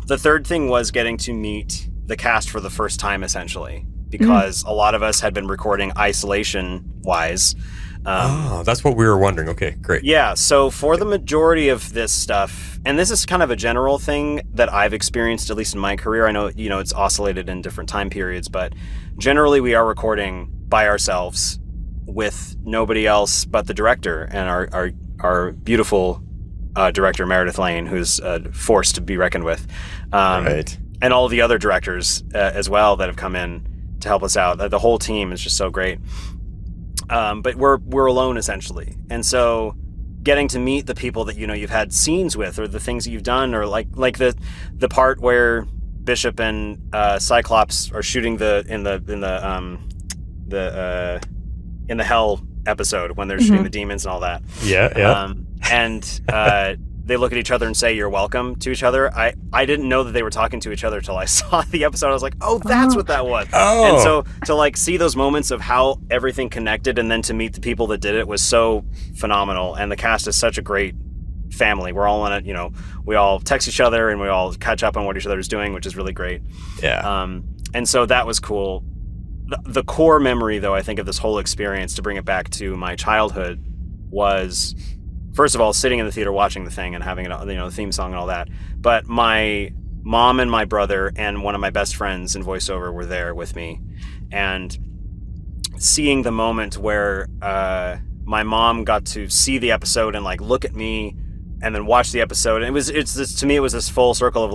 The third thing was getting to meet the cast for the first time, essentially, because a lot of us had been recording isolation-wise. That's what we were wondering. Okay, great. Yeah, so for the majority of this stuff, and this is kind of a general thing that I've experienced, at least in my career. I know, it's oscillated in different time periods, but generally we are recording by ourselves with nobody else but the director and our beautiful director, Meredith Lane, who's a force to be reckoned with. Right. And all the other directors as well that have come in to help us out. The whole team is just so great. But we're alone, essentially. And so getting to meet the people that you've had scenes with, or the things that you've done, or like the part where Bishop and Cyclops are shooting in the Hell episode when they're shooting the demons and all that. And they look at each other and say, "You're welcome" to each other. I didn't know that they were talking to each other till I saw the episode. I was like, "Oh, that's what that was." And so to see those moments of how everything connected, and then to meet the people that did it, was so phenomenal. And the cast is such a great family. We're all in it. We all text each other and we all catch up on what each other is doing, which is really great. Yeah. And so that was cool. The core memory, though, I think, of this whole experience, to bring it back to my childhood, was, first of all, sitting in the theater watching the thing and having it, the theme song and all that. But my mom and my brother and one of my best friends in voiceover were there with me, and seeing the moment where my mom got to see the episode and look at me and then watch the episode. And to me, it was this full circle of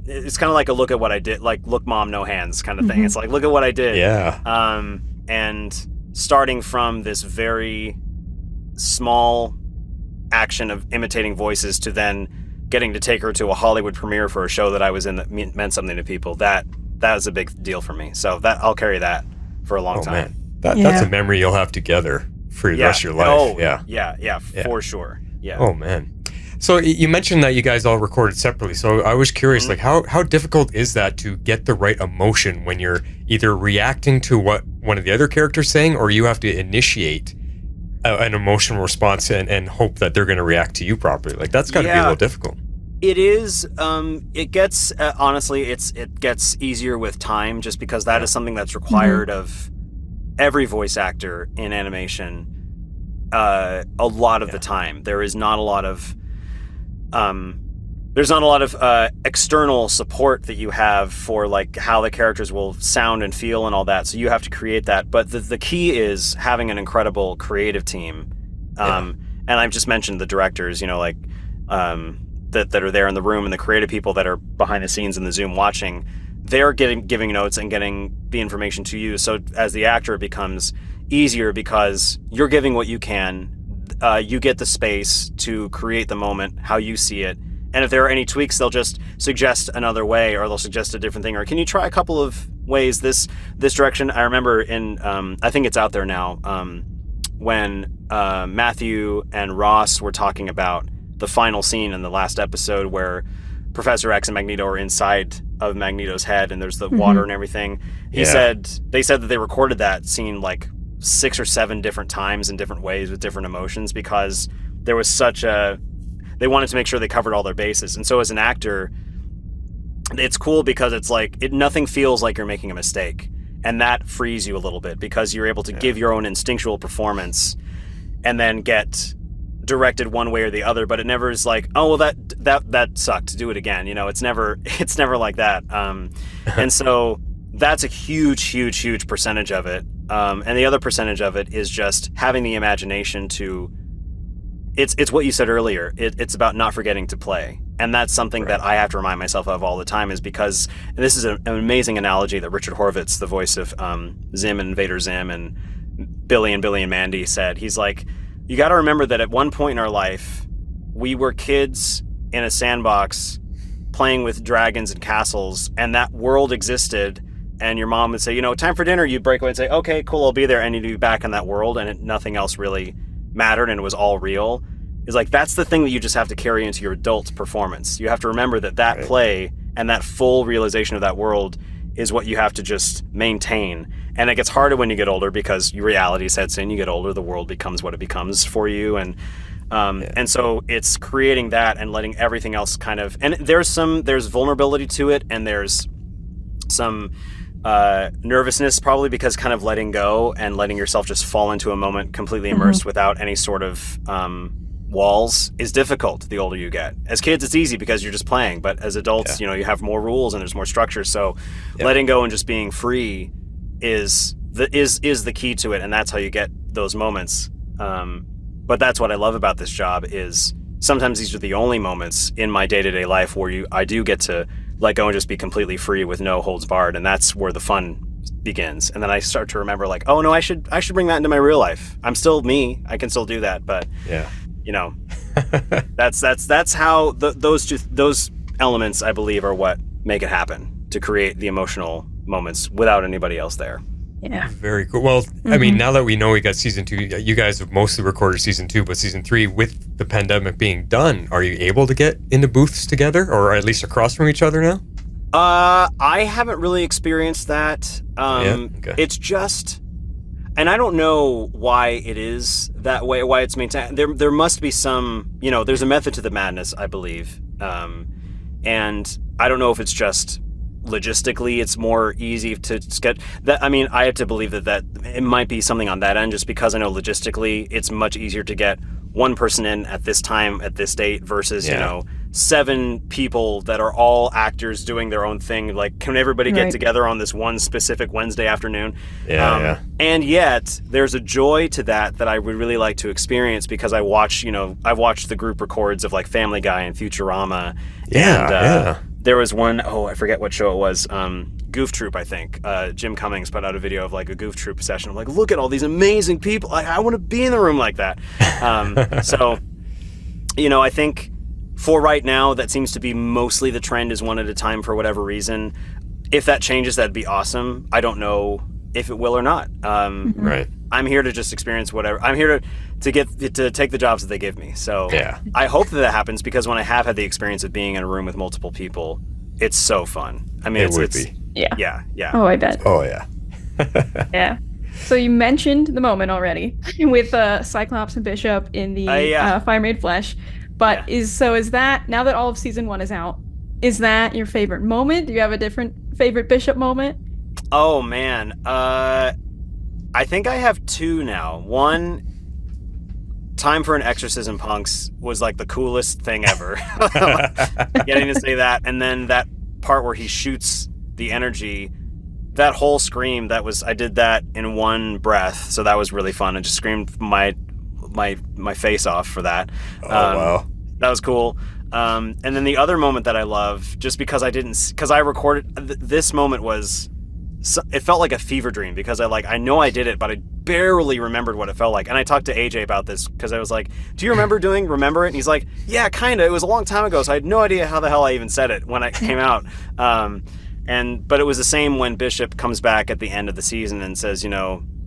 it's kind of like a look at what I did, look, mom, no hands kind of thing. It's like, look at what I did. Yeah. And starting from this very small action of imitating voices to then getting to take her to a Hollywood premiere for a show that I was in that meant something to people, that was a big deal for me. So that I'll carry that for a long time. Man. That's a memory you'll have together for the rest of your life. Yeah, for sure. Yeah. Oh man. So you mentioned that you guys all recorded separately. So I was curious, how difficult is that to get the right emotion when you're either reacting to what one of the other characters saying, or you have to initiate an emotional response and hope that they're going to react to you properly. Like that's got to be a little difficult. It is. It gets honestly, it gets easier with time, just because that is something that's required of every voice actor in animation. A lot of the time, there is not a lot of external support that you have for like how the characters will sound and feel and all that. So you have to create that. But the key is having an incredible creative team. And I've just mentioned the directors, like that are there in the room, and the creative people that are behind the scenes in the Zoom watching. They're giving notes and getting the information to you. So as the actor, it becomes easier because you're giving what you can. You get the space to create the moment how you see it. And if there are any tweaks, they'll just suggest another way, or they'll suggest a different thing. Or can you try a couple of ways this direction? I remember I think it's out there now, when Matthew and Ross were talking about the final scene in the last episode where Professor X and Magneto are inside of Magneto's head and there's the water and everything. They said that they recorded that scene like 6 or 7 different times in different ways with different emotions, because there was they wanted to make sure they covered all their bases. And so as an actor, it's cool because it's like nothing feels like you're making a mistake, and that frees you a little bit because you're able to give your own instinctual performance and then get directed one way or the other. But it never is like, oh well, that sucked, do it again. It's never like that. And so that's a huge percentage of it. And the other percentage of it is just having the imagination to. It's what you said earlier. It's about not forgetting to play. And that's something that I have to remind myself of all the time, is because, and this is an amazing analogy that Richard Horvitz, the voice of Zim and Invader Zim and Billy and Mandy, said. He's like, you got to remember that at one point in our life, we were kids in a sandbox playing with dragons and castles, and that world existed, and your mom would say, time for dinner, you'd break away and say, okay, cool, I'll be there, and you'd be back in that world, and nothing else really mattered, and it was all real. Is like, that's the thing that you just have to carry into your adult performance. You have to remember that play and that full realization of that world is what you have to just maintain. And it gets harder when you get older because your reality sets in. You get older, the world becomes what it becomes for you, and so it's creating that and letting everything else kind of. And there's vulnerability to it, and there's some nervousness probably, because kind of letting go and letting yourself just fall into a moment completely immersed without any sort of walls is difficult the older you get. As kids, it's easy because you're just playing, but as adults, you have more rules and there's more structure. So letting go and just being free is the key to it, and that's how you get those moments. But that's what I love about this job, is sometimes these are the only moments in my day-to-day life where I do get to let go and just be completely free with no holds barred, and that's where the fun begins. And then I start to remember, like, oh no, I should bring that into my real life. I'm still me. I can still do that, but that's how those elements, I believe, are what make it happen, to create the emotional moments without anybody else there. Yeah. Very cool. Well, I mean, now that we know we got season 2, you guys have mostly recorded season 2, but season 3, with the pandemic being done, are you able to get into booths together, or at least across from each other now? I haven't really experienced that. It's just, and I don't know why it is that way, why it's maintained. There must be some, there's a method to the madness, I believe. And I don't know if it's just logistically it's more easy to get that. I mean, I have to believe that it might be something on that end, just because I know logistically it's much easier to get one person in at this time at this date versus 7 people that are all actors doing their own thing. Like, can everybody get together on this one specific Wednesday afternoon? And yet there's a joy to that I would really like to experience, because I watch, I've watched the group records of like Family Guy and Futurama. There was one, I forget what show it was, Goof Troop, I think. Jim Cummings put out a video of like a Goof Troop session. I'm like, look at all these amazing people. I want to be in the room like that. So, I think for right now, that seems to be mostly the trend, is one at a time for whatever reason. If that changes, that'd be awesome. I don't know if it will or not. I'm here to just experience whatever. I'm here to take the jobs that they give me. So I hope that happens, because when I have had the experience of being in a room with multiple people, it's so fun. I mean, it would be. Yeah. Yeah. Oh, I bet. Oh, yeah. Yeah. So you mentioned the moment already with Cyclops and Bishop in the Fire Made Flesh, but is that, now that all of season 1 is out, is that your favorite moment? Do you have a different favorite Bishop moment? Oh man, I think I have 2 now. One, Time for an Exorcism Punks was like the coolest thing ever. Getting to say that, and then that part where he shoots the energy, that whole scream, I did that in one breath, so that was really fun. I just screamed my face off for that. Wow. That was cool. And then the other moment that I love, just because I recorded, this moment it felt like a fever dream, because I know I did it, but I barely remembered what it felt like. And I talked to AJ about this, because I was like, do you remember it? And he's like, yeah, kind of. It was a long time ago, so I had no idea how the hell I even said it when it came out. But it was the same when Bishop comes back at the end of the season and says,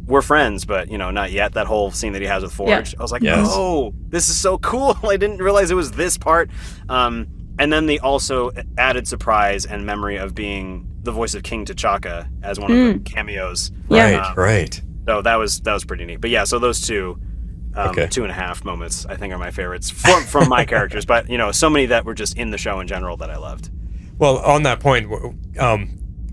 we're friends, but, not yet. That whole scene that he has with Forge. Yeah. I was like, oh, this is so cool. I didn't realize it was this part. And then the also added surprise and memory of being the voice of King T'Chaka as one of the cameos. Right. So that was pretty neat. But yeah, so those 2, 2.5 moments I think are my favorites from my characters. But so many that were just in the show in general that I loved. Well, on that point,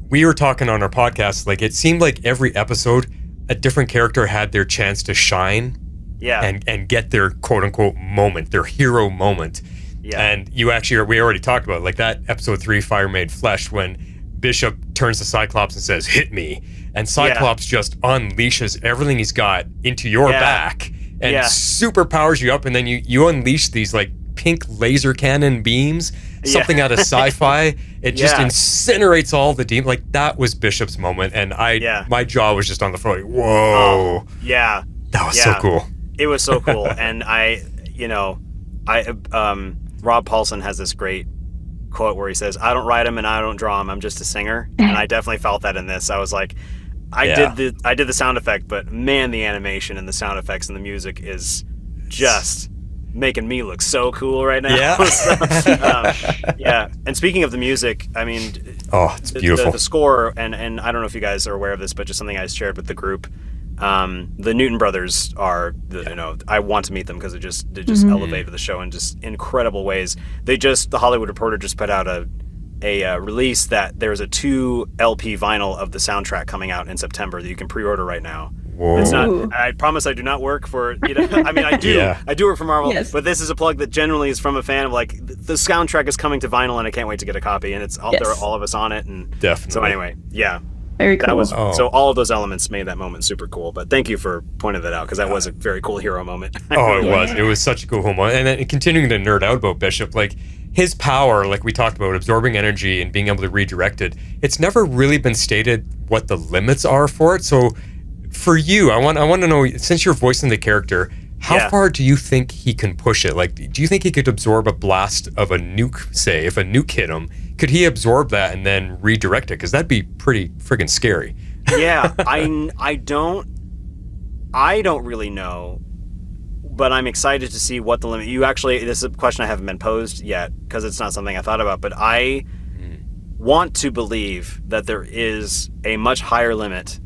we were talking on our podcast. Like, it seemed like every episode, a different character had their chance to shine. Yeah. And get their quote unquote moment, their hero moment. Yeah. And we already talked about, like, that episode 3, Fire Made Flesh, when Bishop turns to Cyclops and says, hit me. And Cyclops just unleashes everything he's got into your back and superpowers you up. And then you unleash these, like, pink laser cannon beams, something out of sci-fi. It just incinerates all the demons. Like, that was Bishop's moment. And my jaw was just on the floor. Like, whoa. Yeah. That was so cool. It was so cool. And Rob Paulson has this great quote where he says, I don't write them and I don't draw them, I'm just a singer. And I definitely felt that in this. I was like, I did the sound effect, but man, the animation and the sound effects and the music is just making me look so cool right now. Yeah. And speaking of the music, I mean, it's beautiful. The score, and I don't know if you guys are aware of this, but just something I shared with the group. The Newton brothers are, I want to meet them because they just elevated the show in just incredible ways. The Hollywood Reporter just put out a release that there's a 2 LP vinyl of the soundtrack coming out in September that you can pre-order right now. Whoa. It's not. I promise I do not work for. I mean, I do. I do work for Marvel, but this is a plug that generally is from a fan of, like, the soundtrack is coming to vinyl, and I can't wait to get a copy. And there are all of us on it, and definitely. So anyway, very cool. So all of those elements made that moment super cool. But thank you for pointing that out, because that was a very cool hero moment. It was such a cool moment. And then continuing to nerd out about Bishop, like, his power, like we talked about, absorbing energy and being able to redirect it, it's never really been stated what the limits are for it. So for you, I want to know, since you're voicing the character, how far do you think he can push it? Like, do you think he could absorb a blast of a nuke, say, if a nuke hit him? Could he absorb that and then redirect it? Because that'd be pretty friggin' scary. Yeah, I don't really know, but I'm excited to see what the limit. This is a question I haven't been posed yet, because it's not something I thought about, but I want to believe that there is a much higher limit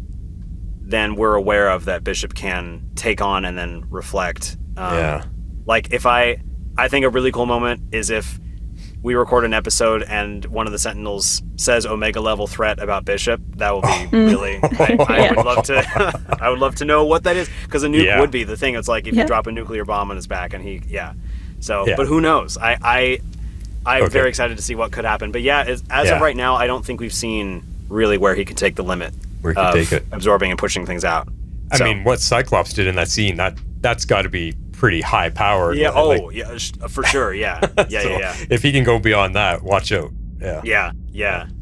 than we're aware of that Bishop can take on and then reflect. Like, I think a really cool moment is if we record an episode and one of the Sentinels says Omega level threat about Bishop. That will be really. I would love to. I would love to know what that is, because a nuke would be the thing. It's like if you drop a nuclear bomb on his back and he. So, but who knows? I'm very excited to see what could happen. But as of right now, I don't think we've seen really where he can take the limit. Where he can take it, absorbing and pushing things out. I mean, what Cyclops did in that scene, that's got to be pretty high powered. Yeah. For sure. Yeah. Yeah. If he can go beyond that, watch out. Yeah.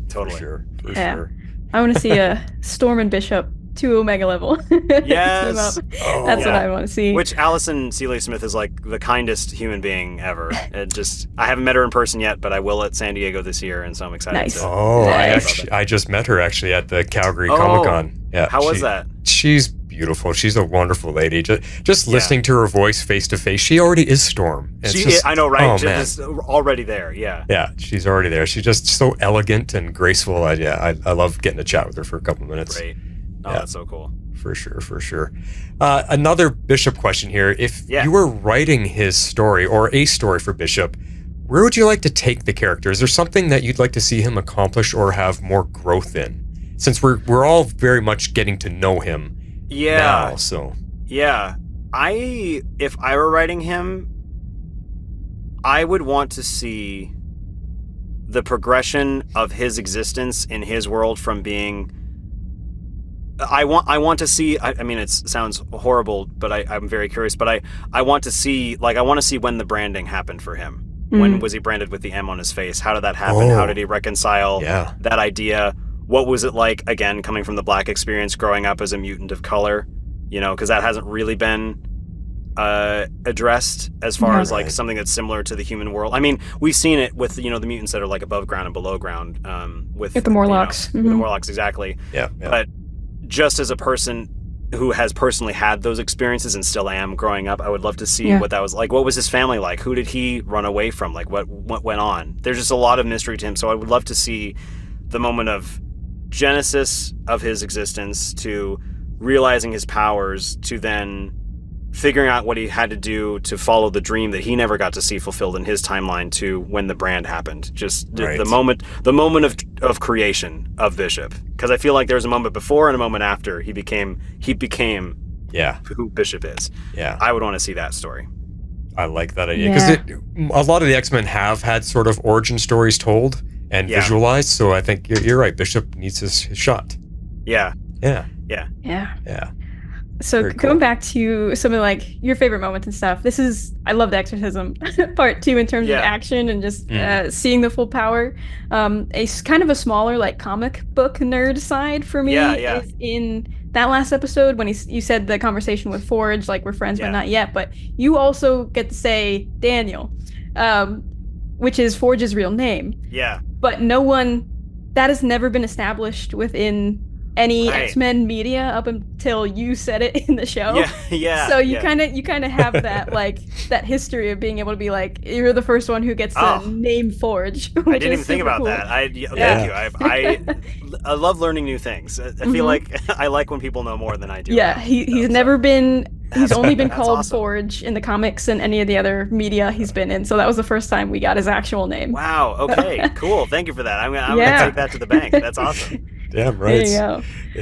Totally. For sure. I want to see a Storm and Bishop to Omega level. Yes. That's what I want to see. Which Allison Seeley Smith is like the kindest human being ever. I haven't met her in person yet, but I will at San Diego this year, and so I'm excited. Nice. I just met her actually at the Calgary Comic Con. Yeah. How was that? She's beautiful. She's a wonderful lady. Just listening to her voice face to face, she already is Storm. I know, right? She's already there. Yeah. Yeah, she's already there. She's just so elegant and graceful. I love getting to chat with her for a couple of minutes. Great. Oh, that's so cool. For sure. Another Bishop question here. If you were writing his story or a story for Bishop, where would you like to take the character? Is there something that you'd like to see him accomplish or have more growth in? Since we're all very much getting to know him now, so. Yeah. If I were writing him, I would want to see the progression of his existence in his world from being... I want to see... I mean, it sounds horrible, but I'm very curious, but I want to see... Like, I want to see when the branding happened for him. When was he branded with the M on his face? How did that happen? How did he reconcile that idea? What was it like, again, coming from the Black experience, growing up as a mutant of color? You know, because that hasn't really been addressed as far as like something that's similar to the human world. I mean, we've seen it with, you know, the mutants that are like above ground and below ground, with the Morlocks. With the Morlocks, exactly. Yeah. But just as a person who has personally had those experiences and still am growing up, I would love to see what that was like. What was his family like? Who did he run away from? Like, what went on? There's just a lot of mystery to him. So I would love to see the moment of genesis of his existence to realizing his powers to then figuring out what he had to do to follow the dream that he never got to see fulfilled in his timeline to when the brand happened. Just the moment of creation of Bishop. Because I feel like there was a moment before and a moment after he became who Bishop is. Yeah. I would want to see that story. I like that idea. Because a lot of the X-Men have had sort of origin stories told and visualized, so I think you're right. Bishop needs his shot. Yeah. So going back to some of like your favorite moments and stuff, I love the exorcism part 2 in terms of action and just seeing the full power. A kind of a smaller like comic book nerd side for me is in that last episode when you said the conversation with Forge, like we're friends but not yet, but you also get to say Daniel, which is Forge's real name. Yeah. But that has never been established within any X-Men media up until you said it in the show. Yeah. So you kind of have that like that history of being able to be like, you're the first one who gets to name Forge. I didn't even think about that. Thank you. I love learning new things. I feel like I like when people know more than I do. Yeah, he's never been. He's only been called Forge in the comics and any of the other media he's been in. So that was the first time we got his actual name. Wow. Okay. Cool. Thank you for that. I'm gonna take that to the bank. That's awesome. Damn right. There you go.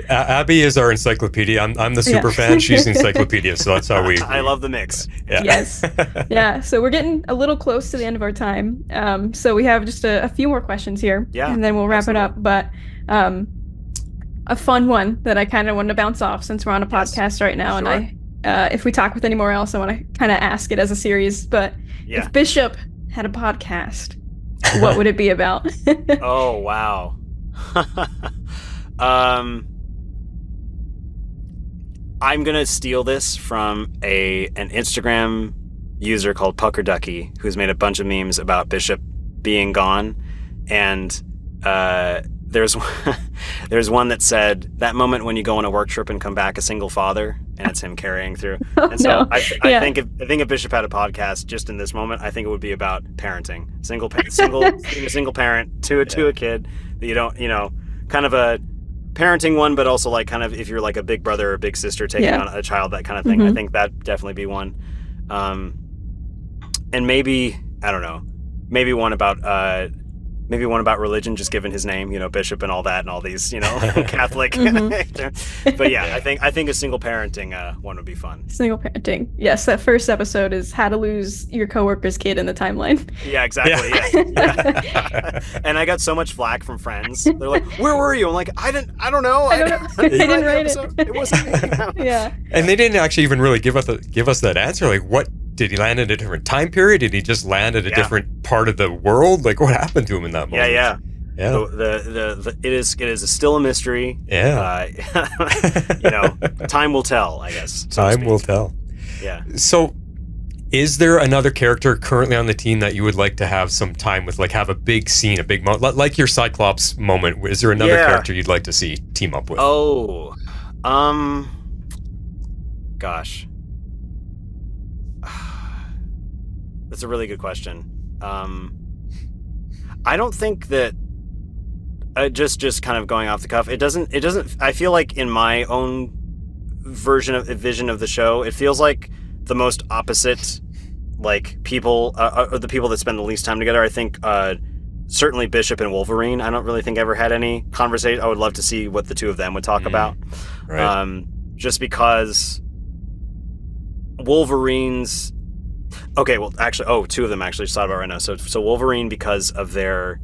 Abby is our encyclopedia. I'm the super fan. She's the encyclopedia. So that's how we. I love the mix. Yeah. Yes. Yeah. So we're getting a little close to the end of our time. So we have just a few more questions here. Yeah. And then we'll wrap it up. But a fun one that I kind of wanted to bounce off since we're on a podcast right now, and if we talk with anyone else, I want to kind of ask it as a series. But if Bishop had a podcast, what would it be about? Oh wow. I'm gonna steal this from an Instagram user called Pucker Ducky, who's made a bunch of memes about Bishop being gone, and there's one that said that moment when you go on a work trip and come back a single father, and it's him carrying through. And so I think if Bishop had a podcast just in this moment, I think it would be about parenting, being a single parent to a kid that you don't, kind of a parenting one, but also like kind of if you're like a big brother or big sister taking on a child, that kind of thing. I think that'd definitely be one. And maybe, I don't know, maybe one about religion, just given his name, Bishop and all that, and all these, Catholic. But yeah, I think a single parenting one would be fun. Single parenting. Yes, that first episode is how to lose your coworker's kid in the timeline. Yeah, exactly. Yeah. And I got so much flack from friends. They're like, "Where were you?" I'm like, I don't know. I didn't write it. It wasn't me. Yeah. And they didn't actually even really give us that answer. Like, what? Did he land in a different time period? Did he just land at a different part of the world? Like, what happened to him in that moment? Yeah. It is still a mystery. Yeah. Time will tell, I guess. Time will tell. Yeah. So, is there another character currently on the team that you would like to have some time with? Like, have a big scene, a big moment, like your Cyclops moment? Is there another character you'd like to see team up with? Oh, gosh. That's a really good question. I don't think that just kind of going off the cuff. It doesn't. I feel like in my own vision of the show. It feels like the most opposite, like people, the people that spend the least time together. I think certainly Bishop and Wolverine. I don't really think ever had any conversation. I would love to see what the two of them would talk about. Right. Just because Wolverine's two of them actually just thought about right now. So Wolverine, because of their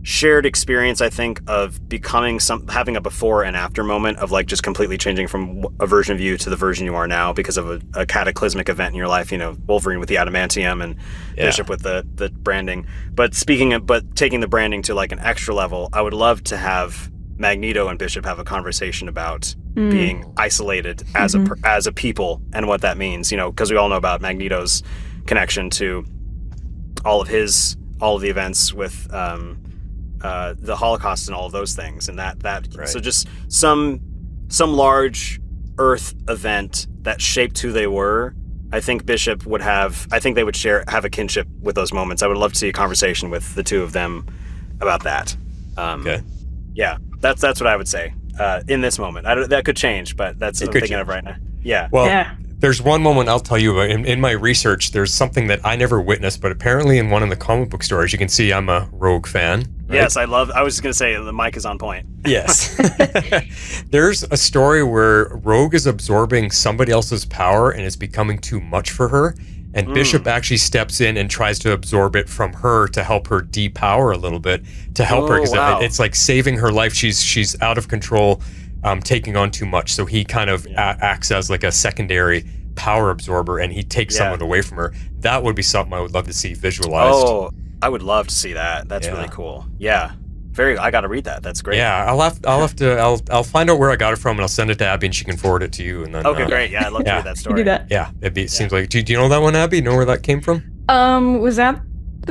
shared experience, I think, of becoming having a before and after moment of like just completely changing from a version of you to the version you are now because of a cataclysmic event in your life. Wolverine with the adamantium and Bishop with the branding. But taking the branding to like an extra level, I would love to have Magneto and Bishop have a conversation about being isolated as a people and what that means. Because we all know about Magneto's connection to all of the events with the Holocaust and all of those things, and that right. So just some large Earth event that shaped who they were. I think Bishop would have. I think they would have a kinship with those moments. I would love to see a conversation with the two of them about that. Okay. Yeah, that's what I would say in this moment. That could change, but that's what I'm thinking of right now. Yeah. Well, yeah. There's one moment I'll tell you about. In my research, there's something that I never witnessed, but apparently in one of the comic book stores, you can see I'm a Rogue fan. Right? Yes, I was just going to say the mic is on point. Yes. There's a story where Rogue is absorbing somebody else's power and it's becoming too much for her. And Bishop actually steps in and tries to absorb it from her to help her depower a little bit, to help her, because it's like saving her life. She's out of control. Taking on too much, so he kind of acts as like a secondary power absorber, and he takes someone away from her. That would be something I would love to see visualized. Oh, I would love to see that. That's really cool. Yeah, I got to read that. That's great. Yeah, I'll find out where I got it from, and I'll send it to Abby, and she can forward it to you. And then great. Yeah, I'd love to read that story. Do that. Yeah, it seems like. Do you know that one, Abby? Know where that came from? Was that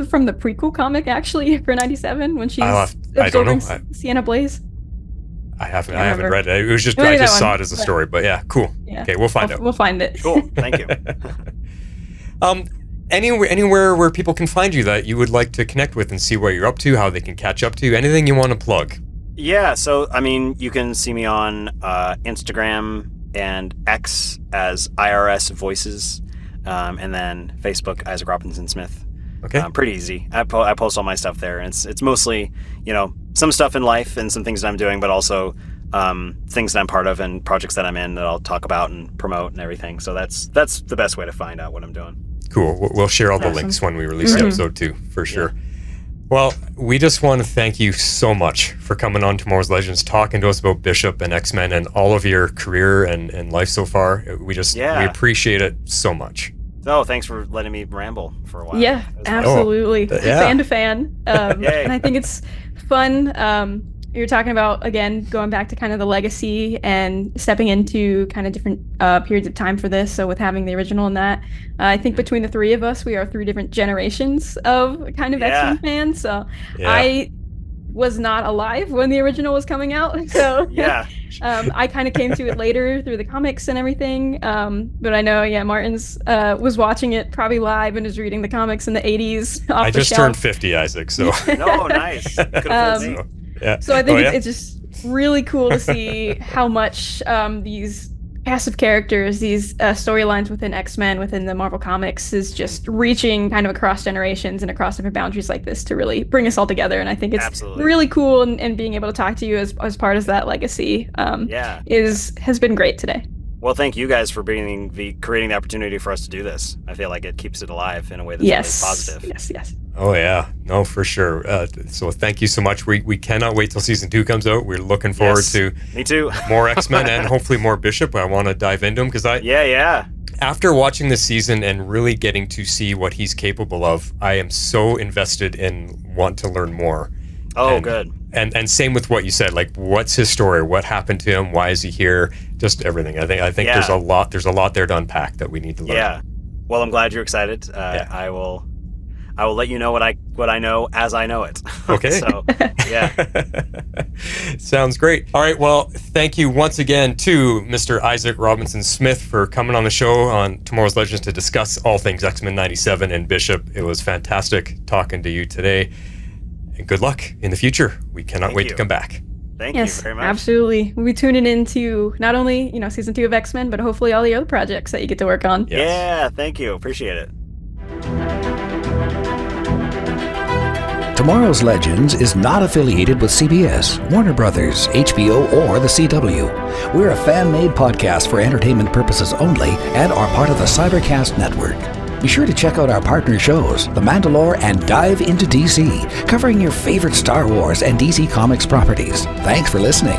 from the prequel comic actually for '97 when she's absorbing Sienna Blaze? I haven't read it. It was just I just saw it as a story, but yeah, cool. Yeah. Okay, we'll find out. We'll find it. Cool. Thank you. Anywhere where people can find you that you would like to connect with and see what you're up to, how they can catch up to you, anything you want to plug. Yeah, so I mean, you can see me on Instagram and X as IRS Voices, and then Facebook Isaac Robinson Smith. Okay. Pretty easy. I post all my stuff there, and it's mostly some stuff in life and some things that I'm doing, but also things that I'm part of and projects that I'm in that I'll talk about and promote and everything. So that's the best way to find out what I'm doing. Cool. We'll share all the links when we release the episode too, for sure. Yeah. Well, we just want to thank you so much for coming on Tomorrow's Legends, talking to us about Bishop and X-Men and all of your career and life so far. We appreciate it so much. Oh, thanks for letting me ramble for a while. Yeah, absolutely. Fan to fan. And I think it's fun. You're talking about, again, going back to kind of the legacy and stepping into kind of different periods of time for this. So with having the original and that, I think between the three of us, we are 3 different generations of kind of X-Men fans. So I was not alive when the original was coming out. So I kind of came to it later through the comics and everything. But I know, Martin's was watching it probably live and is reading the comics in the 80s. I just turned 50, Isaac. So no, nice. So I think it's just really cool to see how much these cast of characters, these storylines within X-Men, within the Marvel Comics, is just reaching kind of across generations and across different boundaries like this to really bring us all together. And I think it's really cool, and being able to talk to you as part of that legacy has been great today. Well, thank you guys for creating the opportunity for us to do this. I feel like it keeps it alive in a way that's really positive. Yes. Oh yeah, no, for sure. So thank you so much. We cannot wait till season 2 comes out. We're looking forward to me too. More X-Men and hopefully more Bishop. I want to dive into him because after watching this season and really getting to see what he's capable of, I am so invested in want to learn more. Oh, good. And same with what you said, like what's his story? What happened to him? Why is he here? Just everything. I think there's a lot there to unpack that we need to learn. Yeah. Well, I'm glad you're excited. I will let you know what I know as I know it. Okay. So, yeah. Sounds great. All right. Well, thank you once again to Mr. Isaac Robinson Smith for coming on the show on Tomorrow's Legends to discuss all things X-Men 97 and Bishop. It was fantastic talking to you today. And good luck in the future. We cannot wait to come back. Thank you very much. Absolutely. We'll be tuning into not only, season 2 of X-Men, but hopefully all the other projects that you get to work on. Yes. Yeah, thank you. Appreciate it. Tomorrow's Legends is not affiliated with CBS, Warner Brothers, HBO, or the CW. We're a fan-made podcast for entertainment purposes only and are part of the Cybercast network. Be sure to check out our partner shows, The Mandalore and Dive into DC, covering your favorite Star Wars and DC Comics properties. Thanks for listening.